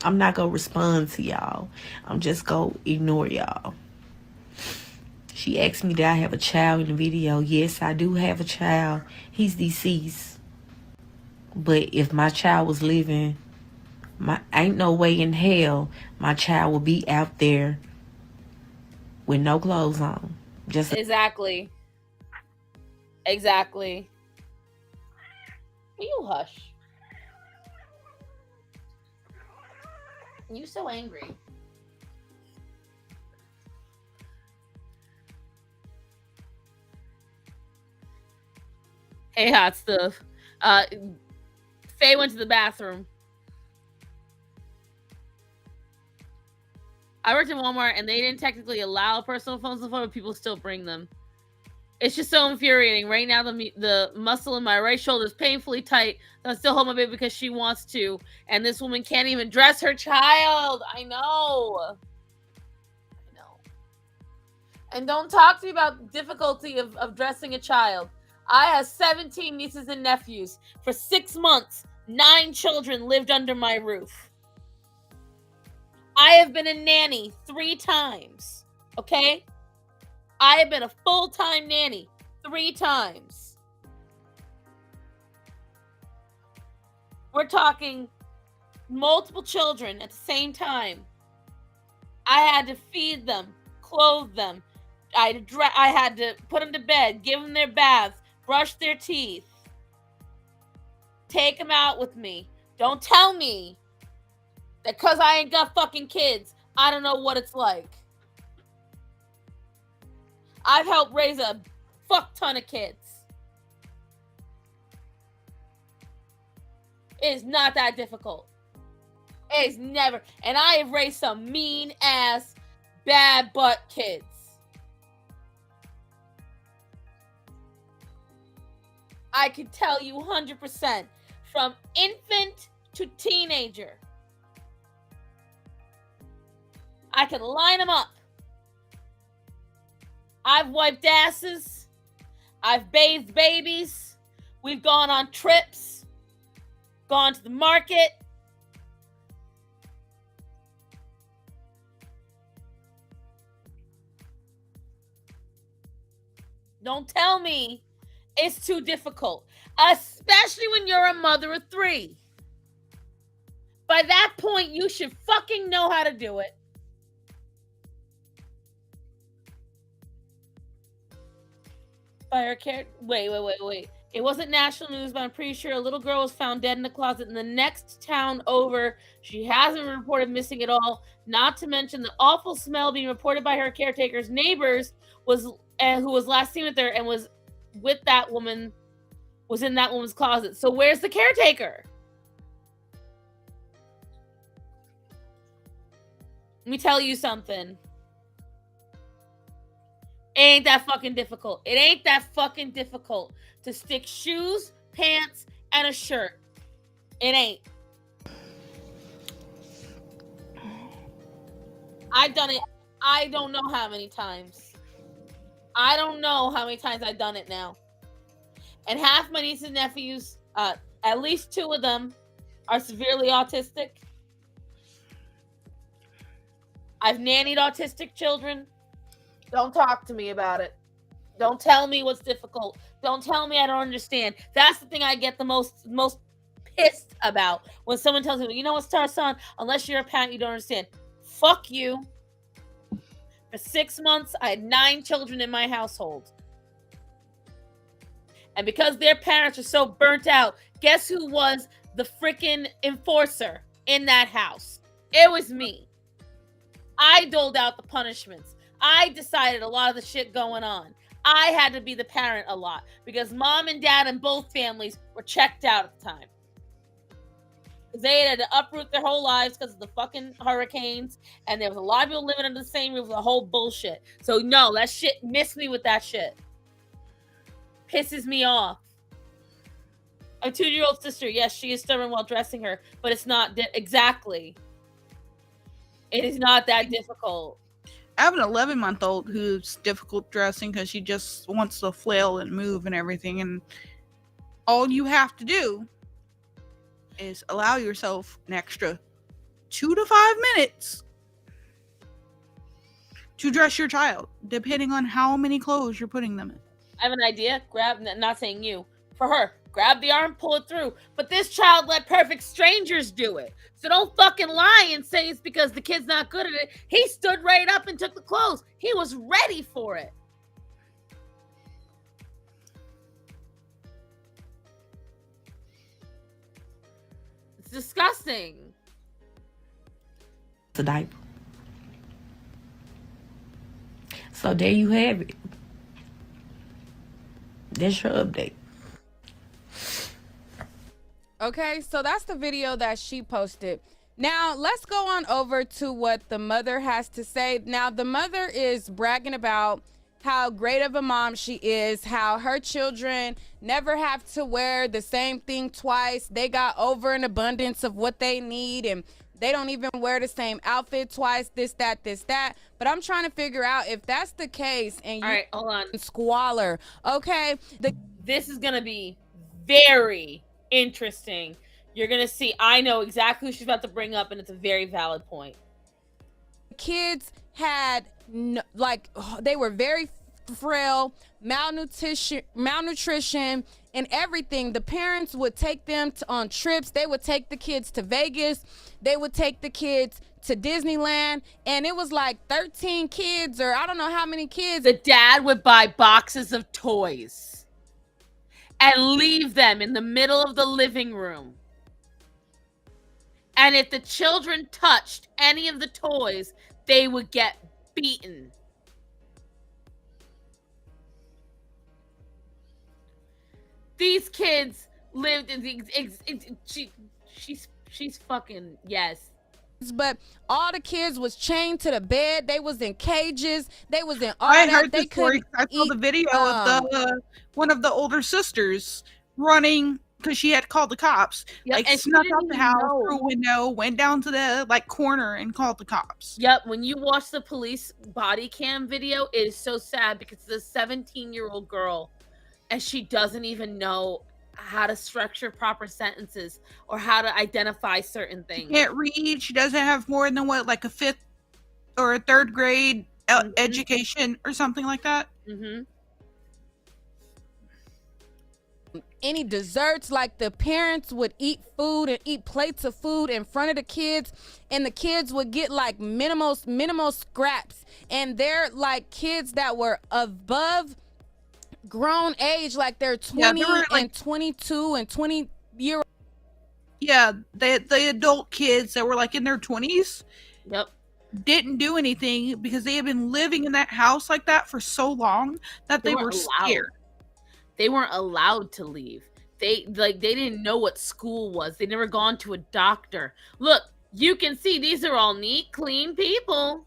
S12: I'm not going to respond to y'all. I'm just going to ignore y'all. She asked me, did I have a child in the video? Yes, I do have a child. He's deceased. But if my child was living, ain't no way in hell my child would be out there with no clothes on. Just
S2: Exactly. Will you hush? You so angry. Hey, hot stuff. Faye went to the bathroom. I worked in Walmart, and they didn't technically allow personal phones on the phone, but people still bring them. It's just so infuriating. Right now, the muscle in my right shoulder is painfully tight. I still hold my baby because she wants to, and this woman can't even dress her child. I know. And don't talk to me about difficulty of dressing a child. I have 17 nieces and nephews. For 6 months, 9 children lived under my roof. I have been a nanny 3 times. Okay? I have been a full-time nanny 3 times. We're talking multiple children at the same time. I had to feed them, clothe them. I had to put them to bed, give them their baths, brush their teeth, take them out with me. Don't tell me that because I ain't got fucking kids, I don't know what it's like. I've helped raise a fuck ton of kids. It is not that difficult. It is never. And I have raised some mean ass, bad butt kids. I can tell you 100% from infant to teenager. I can line them up. I've wiped asses. I've bathed babies. We've gone on trips. Gone to the market. Don't tell me it's too difficult, especially when you're a mother of 3. By that point, you should fucking know how to do it. Fire care. Wait. It wasn't national news, but I'm pretty sure a little girl was found dead in the closet in the next town over. She hasn't been reported missing at all. Not to mention the awful smell being reported by her caretaker's neighbors who was last seen with her and was with that woman, was in that woman's closet. So where's the caretaker? Let me tell you something. It ain't that fucking difficult. It ain't that fucking difficult to stick shoes, pants, and a shirt. It ain't. I've done it. I don't know how many times. I don't know how many times I've done it now. And half my nieces and nephews, at least 2 of them, are severely autistic. I've nannied autistic children. Don't talk to me about it. Don't tell me what's difficult. Don't tell me I don't understand. That's the thing I get the most pissed about when someone tells me, you know what, Star Son, unless you're a parent, you don't understand. Fuck you. For 6 months, I had 9 children in my household. And because their parents are so burnt out, guess who was the freaking enforcer in that house? It was me. I doled out the punishments. I decided a lot of the shit going on. I had to be the parent a lot because mom and dad in both families were checked out at the time. Because they had to uproot their whole lives because of the fucking hurricanes, and there was a lot of people living under the same roof with the whole bullshit. So no, that shit missed me with that shit. Pisses me off. A 2-year-old sister, yes, she is stubborn while dressing her, but it's not exactly. It is not that difficult.
S1: I have an 11-month-old who's difficult dressing because she just wants to flail and move and everything. And all you have to do is allow yourself an extra 2 to 5 minutes to dress your child, depending on how many clothes you're putting them in.
S2: I have an idea. Not saying you. For her, grab the arm, pull it through. But this child let perfect strangers do it. So don't fucking lie and say it's because the kid's not good at it. He stood right up and took the clothes. He was ready for it. It's disgusting.
S12: It's a diaper. So there you have it. That's your update.
S8: Okay, so that's the video that she posted. Now, let's go on over to what the mother has to say. Now, the mother is bragging about how great of a mom she is, how her children never have to wear the same thing twice. They got over an abundance of what they need, and they don't even wear the same outfit twice, this, that. But I'm trying to figure out if that's the case and you—
S2: all right, hold on.
S8: Squalor, okay?
S2: This is going to be very interesting. You're going to see, I know exactly who she's about to bring up, and it's a very valid point.
S8: Kids had, they were very frail, malnutrition, and everything. The parents would take them on trips. They would take the kids to Vegas. They would take the kids to Disneyland, and it was like 13 kids, or I don't know how many kids.
S2: The dad would buy boxes of toys. and leave them in the middle of the living room. And if the children touched any of the toys, they would get beaten. These kids lived in the she's fucking, yes.
S8: But all the kids was chained to the bed. They was in cages. They was in all
S1: I
S8: that.
S1: heard
S8: They
S1: the story. I saw the video of the one of the older sisters running because she had called the cops.
S2: Yep,
S1: like
S2: and she
S1: snuck
S2: didn't
S1: out the
S2: even
S1: house
S2: know.
S1: through a window, went down to the like corner and called the cops.
S2: Yep, when you watch the police body cam video, it is so sad because it's a 17-year-old girl and she doesn't even know how to structure proper sentences or how to identify certain things.
S1: She can't read. She doesn't have more than what, like a 5th or a 3rd grade education or something like that.
S2: Mm-hmm.
S8: Any desserts, like the parents would eat food and eat plates of food in front of the kids, and the kids would get like minimal scraps, and they're like kids that were above grown age, like they're 20 and 22 and 20 year old.
S1: Yeah, the adult kids that were like in their 20s.
S2: Yep.
S1: Didn't do anything because they had been living in that house like that for so long that they were scared.
S2: They weren't allowed to leave. They didn't know what school was. They never gone to a doctor. Look, you can see these are all neat, clean people.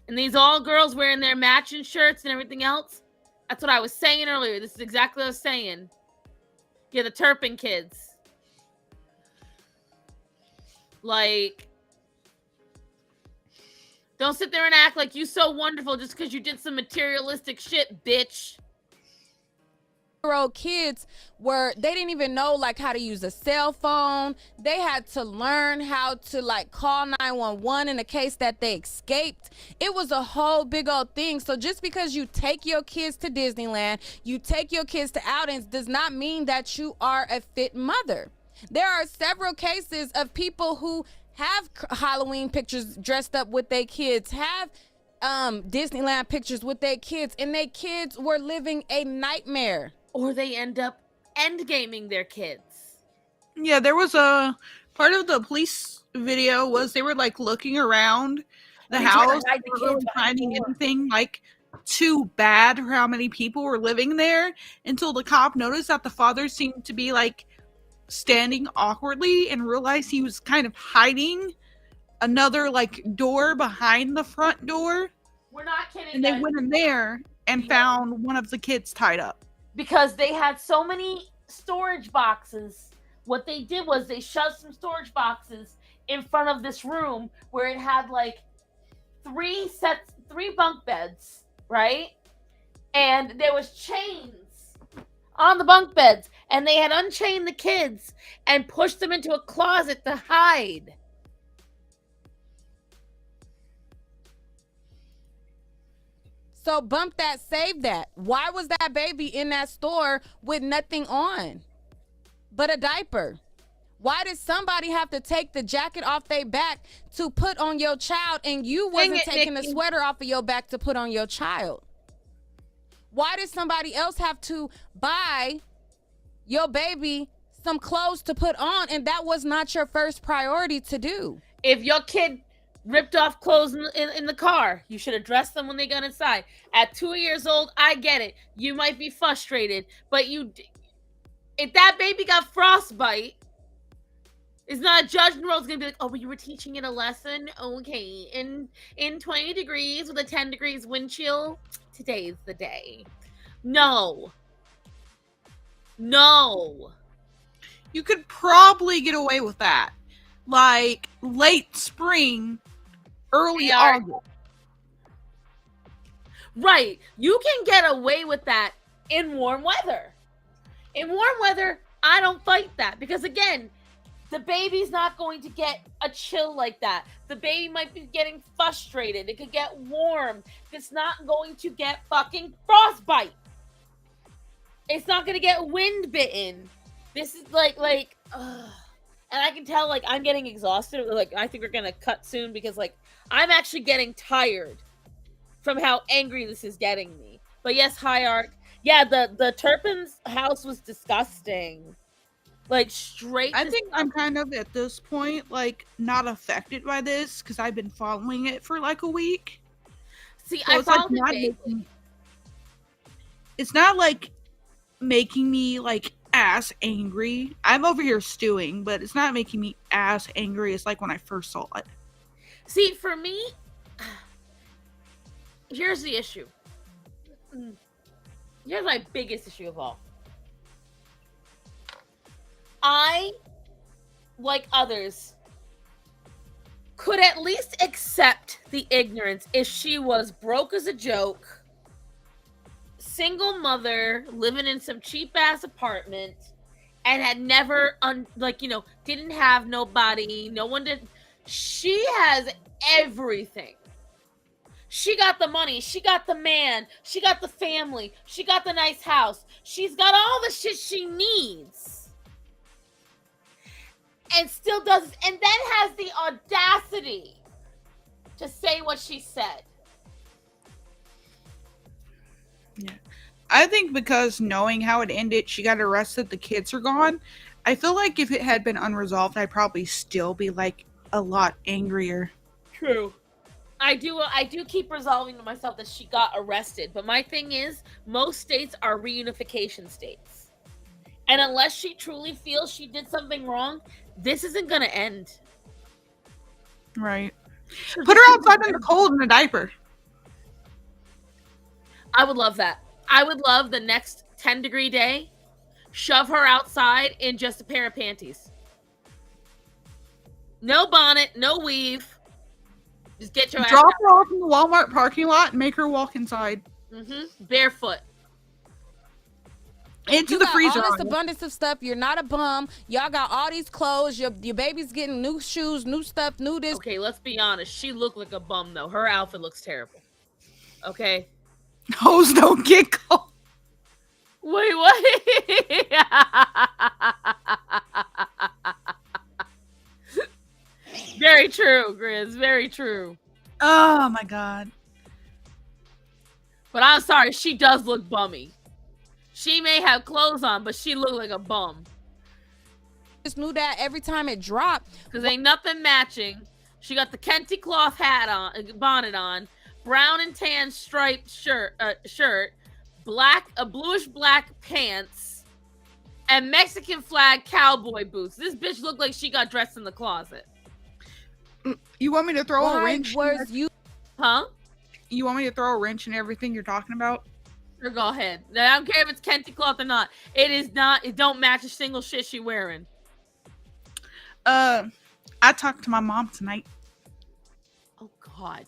S2: And these all girls wearing their matching shirts and everything else. That's what I was saying earlier. This is exactly what I was saying. Yeah, the Turpin kids. Like, don't sit there and act like you so wonderful just because you did some materialistic shit, bitch.
S8: Old kids they didn't even know like how to use a cell phone. They had to learn how to like call 911 in the case that they escaped. It was a whole big old thing. So just because you take your kids to Disneyland, you take your kids to outings, does not mean that you are a fit mother. There are several cases of people who have Halloween pictures dressed up with their kids, have Disneyland pictures with their kids, and their kids were living a nightmare.
S2: Or they end up endgaming their kids.
S1: Yeah, there was a part of the police video was they were like looking around the house, they weren't really finding anything like too bad for how many people were living there until the cop noticed that the father seemed to be like standing awkwardly and realized he was kind of hiding another like door behind the front door.
S2: We're not kidding.
S1: And they went in there and found one of the kids tied up.
S2: Because they had so many storage boxes. What they did was they shoved some storage boxes in front of this room where it had like 3 bunk beds, right? And there was chains on the bunk beds, and they had unchained the kids and pushed them into a closet to hide.
S8: So bump that, save that. Why was that baby in that store with nothing on but a diaper? Why did somebody have to take the jacket off their back to put on your child, and you wasn't taking the sweater off of your back to put on your child? Why did somebody else have to buy your baby some clothes to put on, and that was not your first priority to do?
S2: If your kid ripped off clothes in the car, you should address them when they got inside. At 2 years old, I get it. You might be frustrated, but if that baby got frostbite, it's not a judge in the world. It's gonna be like, oh, but you were teaching it a lesson. Okay, in 20 degrees with a 10 degrees wind chill, today's the day. No.
S1: You could probably get away with that, like late spring, early August.
S2: Right. You can get away with that in warm weather. In warm weather, I don't fight that because, again, the baby's not going to get a chill like that. The baby might be getting frustrated. It could get warm. It's not going to get fucking frostbite. It's not going to get wind bitten. This is like, ugh. And I can tell, like, I'm getting exhausted. Like, I think we're going to cut soon because, like, I'm actually getting tired from how angry this is getting me. But yes, Hierarch. Yeah, the Turpin's house was disgusting. Like straight.
S1: I think I'm kind of at this point like not affected by this because I've been following it for like a week.
S2: See,
S1: So
S2: I
S1: it's like
S2: followed it vaguely.
S1: It's not like making me like ass angry. I'm over here stewing, but it's not making me ass angry as like when I first saw it.
S2: See, for me, here's the issue. Here's my biggest issue of all. I, like others, could at least accept the ignorance if she was broke as a joke, single mother living in some cheap ass apartment, and had never didn't have nobody, no one did. She has everything. She got the money, she got the man, she got the family, she got the nice house, she's got all the shit she needs, and still does, and then has the audacity to say what she said.
S1: Yeah. I think because knowing how it ended, she got arrested, the kids are gone. I feel like if it had been unresolved, I'd probably still be like a lot angrier.
S2: True. I do keep resolving to myself that she got arrested, but my thing is, most states are reunification states. And unless she truly feels she did something wrong, this isn't gonna end.
S1: Right. Put her outside in the cold in a diaper.
S2: I would love that. I would love the next 10-degree day, shove her outside in just a pair of panties. No bonnet, no weave. Just get your ass
S1: Drop
S2: out.
S1: her off in the Walmart parking lot and make her walk inside.
S2: Barefoot.
S1: Into
S8: you
S1: the
S8: got
S1: freezer.
S8: all this abundance of stuff. You're not a bum. Y'all got all these clothes. Your baby's getting new shoes, new stuff, new this.
S2: Okay, let's be honest. She looked like a bum, though. Her outfit looks terrible. Okay?
S1: Hoes don't get cold.
S2: Wait, what? Very true, Grizz. Very true.
S1: Oh my god.
S2: But I'm sorry, she does look bummy. She may have clothes on, but she looked like a bum.
S8: Just knew that every time it dropped.
S2: Because ain't nothing matching. She got the Kenty cloth hat on, bonnet on, brown and tan striped shirt, bluish black pants, and Mexican flag cowboy boots. This bitch looked like she got dressed in the closet.
S1: You want me to throw a wrench?
S2: Huh?
S1: You want me to throw a wrench in everything you're talking about?
S2: Sure, go ahead. I don't care if it's Kenty cloth or not. It is not. It don't match a single shit she wearing.
S1: I talked to my mom tonight.
S2: Oh God.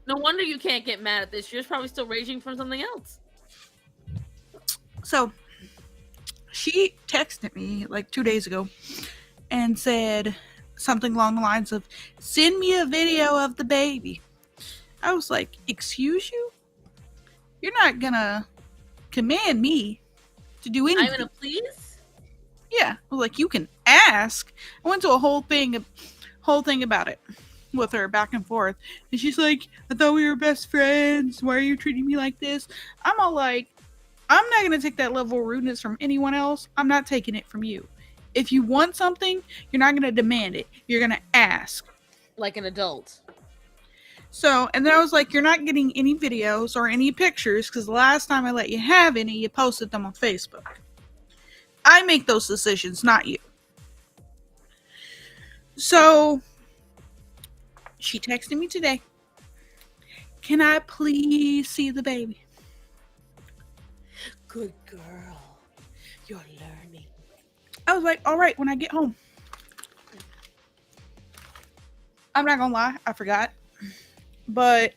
S2: No wonder you can't get mad at this. You're probably still raging from something else.
S1: So, she texted me like 2 days ago and said something along the lines of, send me a video of the baby. I was like, excuse you? You're not gonna command me to do anything.
S2: I'm gonna please?
S1: Yeah. I was like, you can ask. I went to a whole thing about it with her back and forth. And she's like, I thought we were best friends. Why are you treating me like this? I'm all like, I'm not gonna take that level of rudeness from anyone else. I'm not taking it from you. If you want something, you're not gonna demand it. You're gonna ask.
S2: Like an adult.
S1: So, and then I was like, you're not getting any videos or any pictures because the last time I let you have any, you posted them on Facebook. I make those decisions, not you. So, she texted me today. Can I please see the baby?
S2: Good girl. You're learning.
S1: I was like, all right, when I get home. I'm not gonna lie, I forgot. But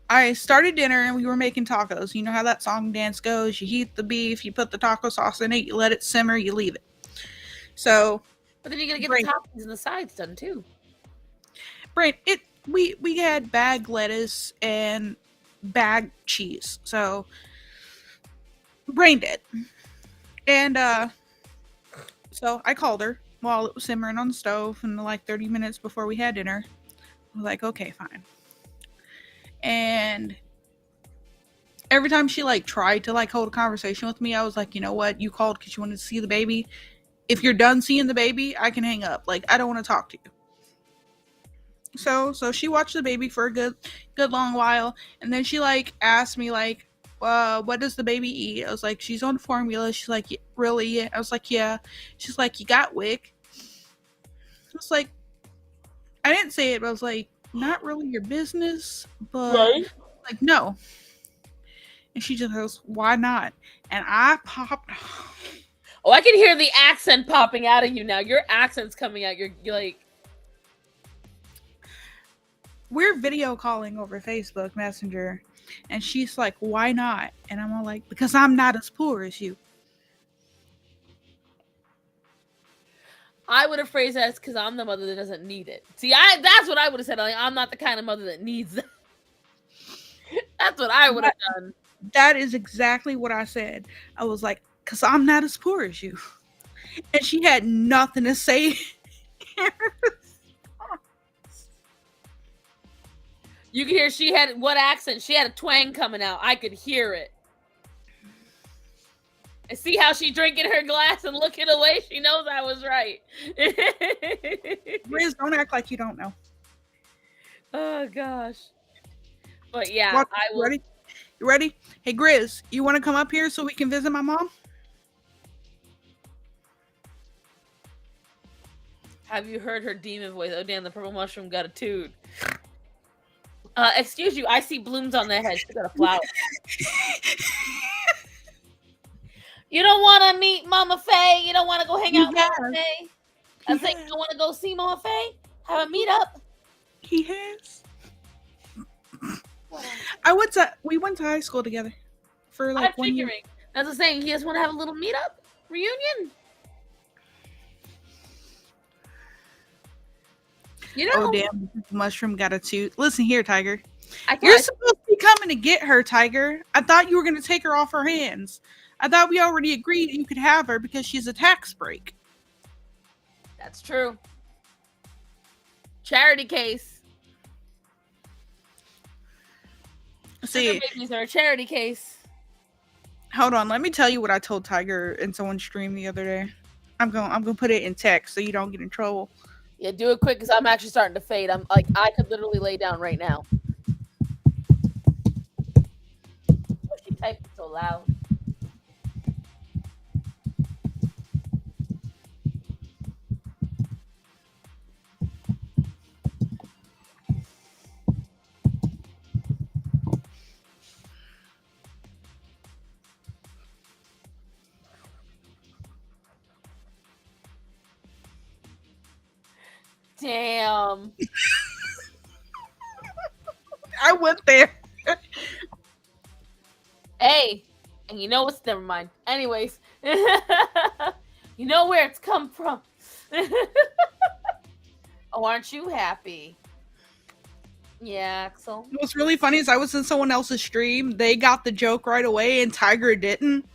S1: I started dinner and we were making tacos. You know how that song dance goes. You heat the beef, you put the taco sauce in it, you let it simmer, you leave it. So,
S2: but then you're gonna get the toppings and the sides done too.
S1: Right. We had bagged lettuce and bagged cheese. So, brain dead. And so I called her while it was simmering on the stove and like 30 minutes before we had dinner. I was like, okay, fine. And every time she like tried to like hold a conversation with me, I was like, you know what? You called because you wanted to see the baby. If you're done seeing the baby, I can hang up. Like, I don't want to talk to you. So she watched the baby for a good long while, and then she like asked me like, what does the baby eat? I was like, she's on formula. She's like, really? I was like, yeah. She's like, you got WIC. I was like, I didn't say it, but I was like, not really your business, but
S2: Right.
S1: like, no. And she just goes, why not? And I popped.
S2: Oh, I can hear the accent popping out of you now. Your accent's coming out. You're like,
S1: we're video calling over Facebook Messenger, and she's like, why not? And I'm all like, because I'm not as poor as you.
S2: I would have phrased that as because I'm the mother that doesn't need it. See, that's what I would have said. Like, I'm not the kind of mother that needs that. That's what I would have done.
S1: That is exactly what I said. I was like, because I'm not as poor as you. And she had nothing to say.
S2: You could hear she had what accent? She had a twang coming out. I could hear it. And see how she drinking her glass and looking away? She knows I was right.
S1: Riz, don't act like you don't know.
S2: Oh gosh. But yeah,
S1: What,
S2: I will.
S1: ready? You ready? Hey Grizz, you want to come up here so we can visit my mom?
S2: Have you heard her demon voice? Oh damn, the purple mushroom got a toot. Excuse you, I see blooms on their head. She got a flower. You don't want to meet Mama Faye? You don't want to go hang out with Mama Faye? I think you don't want to go see Mama Faye? Have a meet up?
S1: He has. We went to high school together for like
S2: I'm
S1: 1 year.
S2: figuring. That's the saying. You just want to have a little meet up reunion. You know,
S1: Oh damn, the mushroom got a toot. Listen here, Tiger.
S2: I
S1: You're supposed to be coming to get her, Tiger. I thought you were going to take her off her hands. I thought we already agreed you could have her because she's a tax break.
S2: That's true. Charity case.
S1: See,
S2: Sugar babies are a charity case.
S1: hold on. Let me tell you what I told Tiger in someone's stream the other day. I'm gonna put it in text so you don't get in trouble.
S2: Yeah, do it quick because I'm actually starting to fade. I'm like, I could literally lay down right now. Why is she typing so loud? Damn.
S1: I went there.
S2: Hey, and you know what's, never mind. Anyways, you know where it's come from. Oh, aren't you happy? Yeah, Axel.
S1: What's really funny is I was in someone else's stream. They got the joke right away, and Tiger didn't.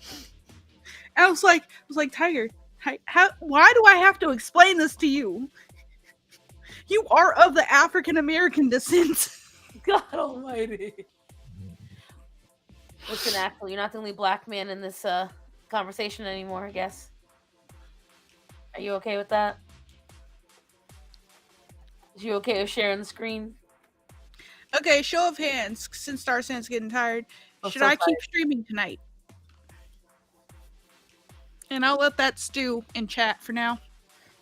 S1: And I was like, Tiger, why do I have to explain this to you? You are of the African American descent.
S2: God almighty. Listen, Axel, you're not the only black man in this conversation anymore, I guess. Are you okay with that? Is you okay with sharing the screen?
S1: Okay, show of hands, since Starsen's getting tired. Should
S2: so
S1: I keep
S2: tired.
S1: streaming tonight? And I'll let that stew in chat for now.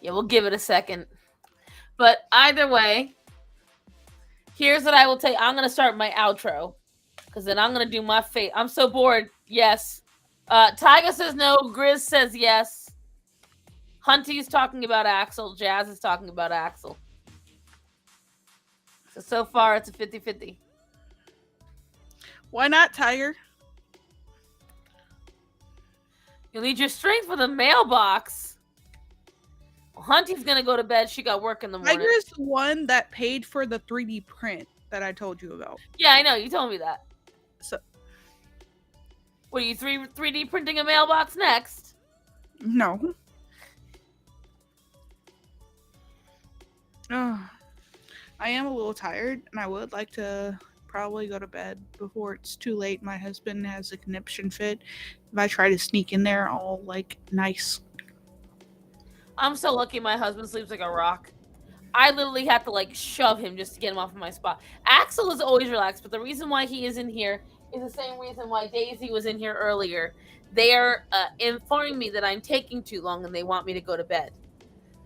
S2: Yeah, we'll give it a second. But either way, here's what I will tell you. I'm going to start my outro. Because then I'm going to do my fate. I'm so bored. Yes. Tyga says no. Grizz says yes. Hunty's talking about Axel. Jazz is talking about Axel. So far, it's a 50-50.
S1: Why not, Tiger?
S2: You'll need your strength for the mailbox. Well, Hunty's going to go to bed. She got work in the morning.
S1: Tiger is the one that paid for the 3D print that I told you about.
S2: Yeah, I know. You told me that.
S1: So,
S2: what are you 3D printing a mailbox next?
S1: No. Oh, I am a little tired, and I would like to probably go to bed before it's too late. My husband has a conniption fit. If I try to sneak in there, all like nice.
S2: I'm so lucky my husband sleeps like a rock. I literally have to like shove him just to get him off of my spot. Axel is always relaxed, but the reason why he is in here is the same reason why Daisy was in here earlier. They are informing me that I'm taking too long and they want me to go to bed.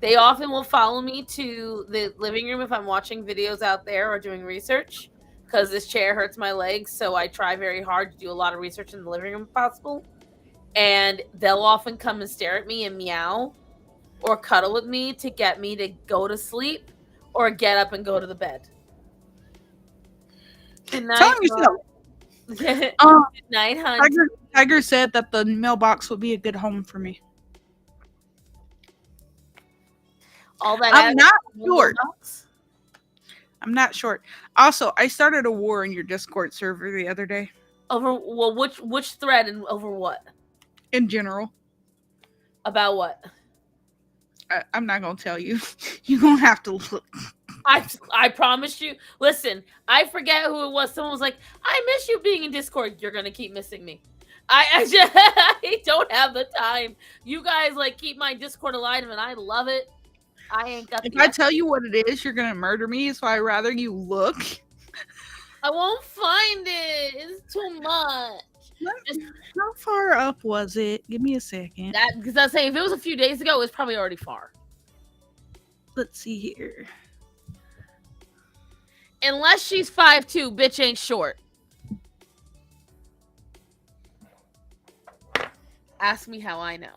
S2: They often will follow me to the living room if I'm watching videos out there or doing research, because this chair hurts my legs, so I try very hard to do a lot of research in the living room if possible. And they'll often come and stare at me and meow or cuddle with me to get me to go to sleep or get up and go to the bed. Good night, Good night, Hunt.
S1: Tiger said that the mailbox would be a good home for me.
S2: All that
S1: I'm not short.
S2: mailbox?
S1: I'm not short. Also, I started a war in your Discord server the other day.
S2: Over which thread and over what?
S1: In general.
S2: About what?
S1: I'm not gonna tell you. You're gonna have to look.
S2: I promise you. Listen, I forget who it was. Someone was like, "I miss you being in Discord." You're gonna keep missing me. I just I don't have the time. You guys like keep my Discord alive, and I love it. I ain't got.
S1: If I tell you what it is, you're gonna murder me. So I rather you look.
S2: I won't find it. It's too much.
S1: How far up was it? Give me a second.
S2: That because I was saying if it was a few days ago, it was probably already far.
S1: Let's see here.
S2: Unless she's 5'2", bitch ain't short. Ask me how I know.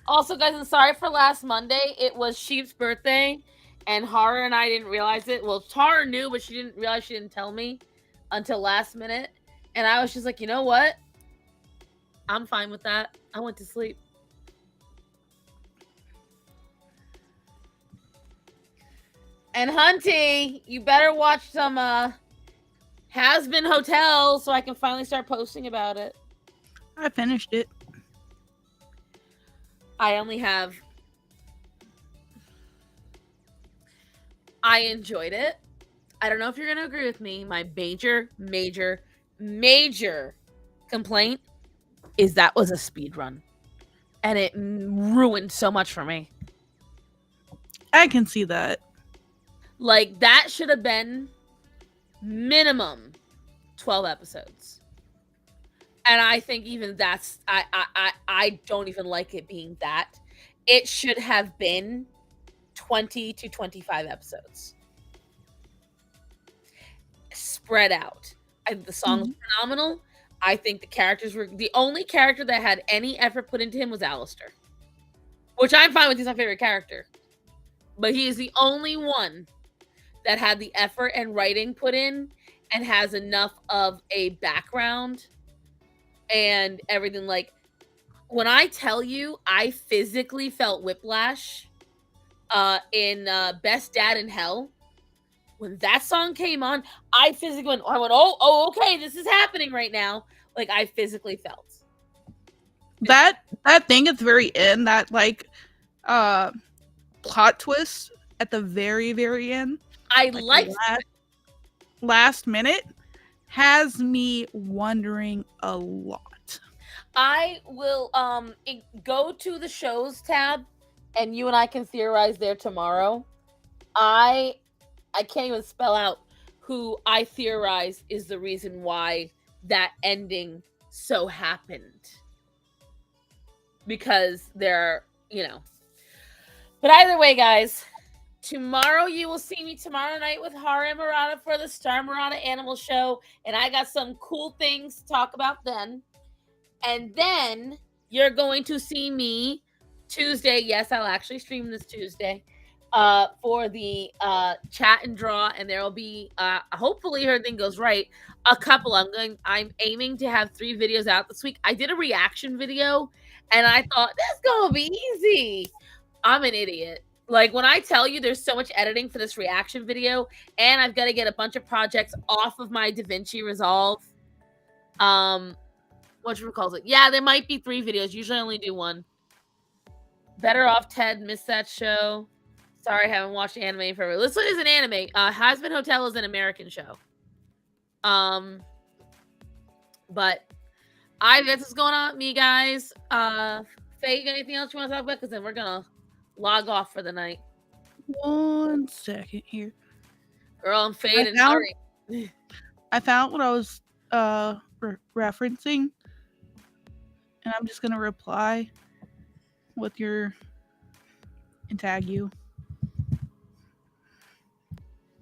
S2: Also, guys, I'm sorry for last Monday. It was Sheep's birthday, and Hara and I didn't realize it. Well, Tara knew, but she didn't realize she didn't tell me until last minute. And I was just like, you know what? I'm fine with that. I went to sleep. And Hunty, you better watch some Has Been Hotel so I can finally start posting about it.
S1: I finished it.
S2: I enjoyed it. I don't know if you're going to agree with me. My major complaint is that was a speed run. And it ruined so much for me.
S1: I can see that.
S2: Like, that should have been minimum 12 episodes. And I think even that's I don't even like it being that. It should have been 20 to 25 episodes. Spread out. The song was phenomenal. I think the characters were the only character that had any effort put into him was Alistair. Which I'm fine with, he's my favorite character. But he is the only one that had the effort and writing put in and has enough of a background and everything. Like, when I tell you I physically felt whiplash in Best Dad in Hell, when that song came on, I physically went, oh, okay, this is happening right now. Like, I physically felt
S1: that thing at the very end, that like plot twist at the very, very end.
S2: I like
S1: last minute has me wondering a lot.
S2: I will go to the shows tab and you and I can theorize there tomorrow. I can't even spell out who I theorize is the reason why that ending so happened. Because they're, But either way, guys, tomorrow you will see me tomorrow night with Hara and Murata for the Star Murata Animal Show. And I got some cool things to talk about then. And then you're going to see me Tuesday. Yes, I'll actually stream this Tuesday for the chat and draw. And there will be, hopefully everything goes right, a couple. I'm aiming to have 3 videos out this week. I did a reaction video and I thought that's going to be easy. I'm an idiot. Like, when I tell you there's so much editing for this reaction video, and I've got to get a bunch of projects off of my DaVinci Resolve. Whatchamacallit? Yeah, there might be 3 videos. Usually I only do 1. Better Off Ted, missed that show. Sorry, I haven't watched anime forever. This one is an anime. Hazbin Hotel is an American show. But that's what's going on with me, guys. Faye, you got anything else you want to talk about? Because then we're gonna log off for the night.
S1: 1 second here.
S2: Girl, I'm Faye and
S1: I found what I was referencing, and I'm just gonna reply with your and tag you.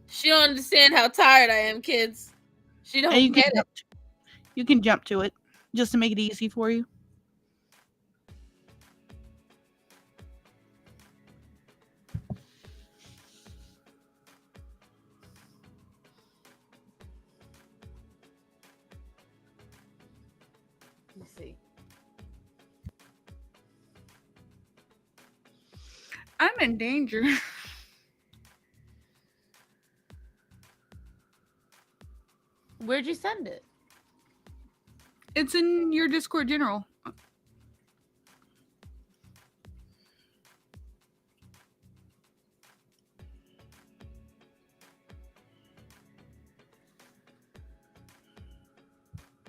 S2: She don't understand how tired I am, kids. She don't get it.
S1: You can jump to it just to make it easy for you.
S2: Let's see.
S1: I'm in danger.
S2: Where'd you send it?
S1: It's in your Discord general.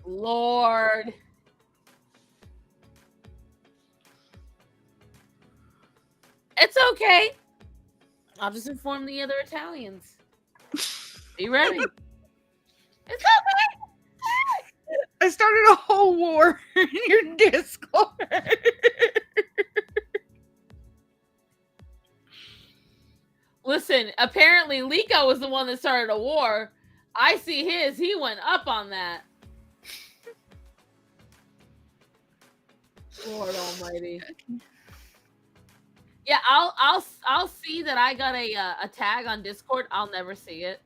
S2: Lord. It's okay. I'll just inform the other Italians. Be ready. It's okay.
S1: I started a whole war in your Discord.
S2: Listen, apparently Liko was the one that started a war. I see his. He went up on that. Lord Almighty. Yeah, I'll see that I got a tag on Discord. I'll never see it.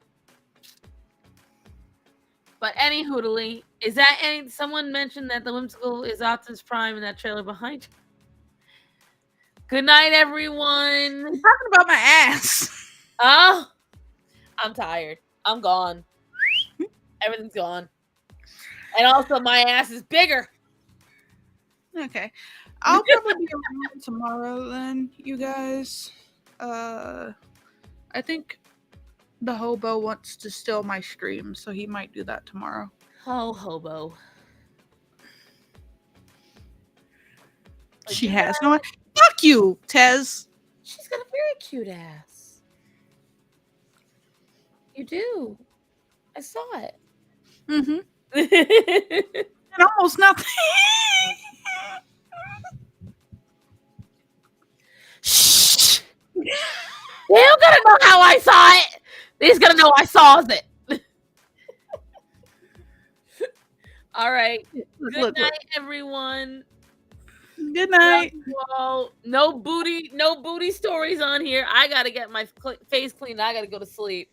S2: But any hoodly, is that any? Someone mentioned that the whimsical is Optimus Prime in that trailer behind you. Good night, everyone.
S1: I'm talking about my ass.
S2: Oh, I'm tired. I'm gone. Everything's gone. And also, my ass is bigger.
S1: Okay. I'll probably be around tomorrow then, you guys. I think the hobo wants to steal my stream, so he might do that tomorrow.
S2: Oh, hobo.
S1: She has no. Fuck you, Tez.
S2: She's got a very cute ass. You do. I saw it.
S1: Mm-hmm. And almost nothing.
S2: Shh. You gotta know how I saw it. He's gonna know I saw it. All right. Good night, everyone.
S1: Good night.
S2: Well, no booty stories on here. I gotta get my face cleaned. I gotta go to sleep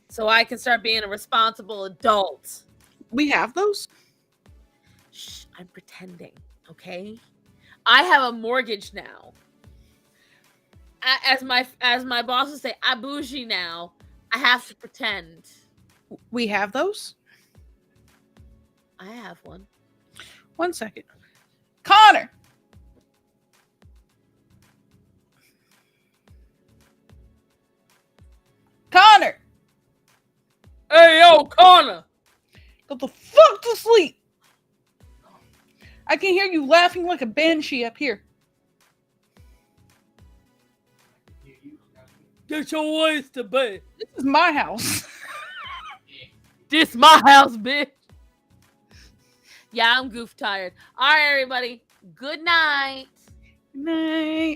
S2: so I can start being a responsible adult.
S1: We have those?
S2: Shh, I'm pretending, okay? I have a mortgage now. As my boss would say, I bougie now. I have to pretend.
S1: We have those?
S2: I have one.
S1: 1 second. Connor! Connor!
S2: Hey, yo, Connor!
S1: Go the fuck to sleep! I can hear you laughing like a banshee up here.
S2: Get your ass to bed.
S1: This is my house.
S2: This my house, bitch. Yeah, I'm goof tired. All right, everybody. Good night.
S1: Good night.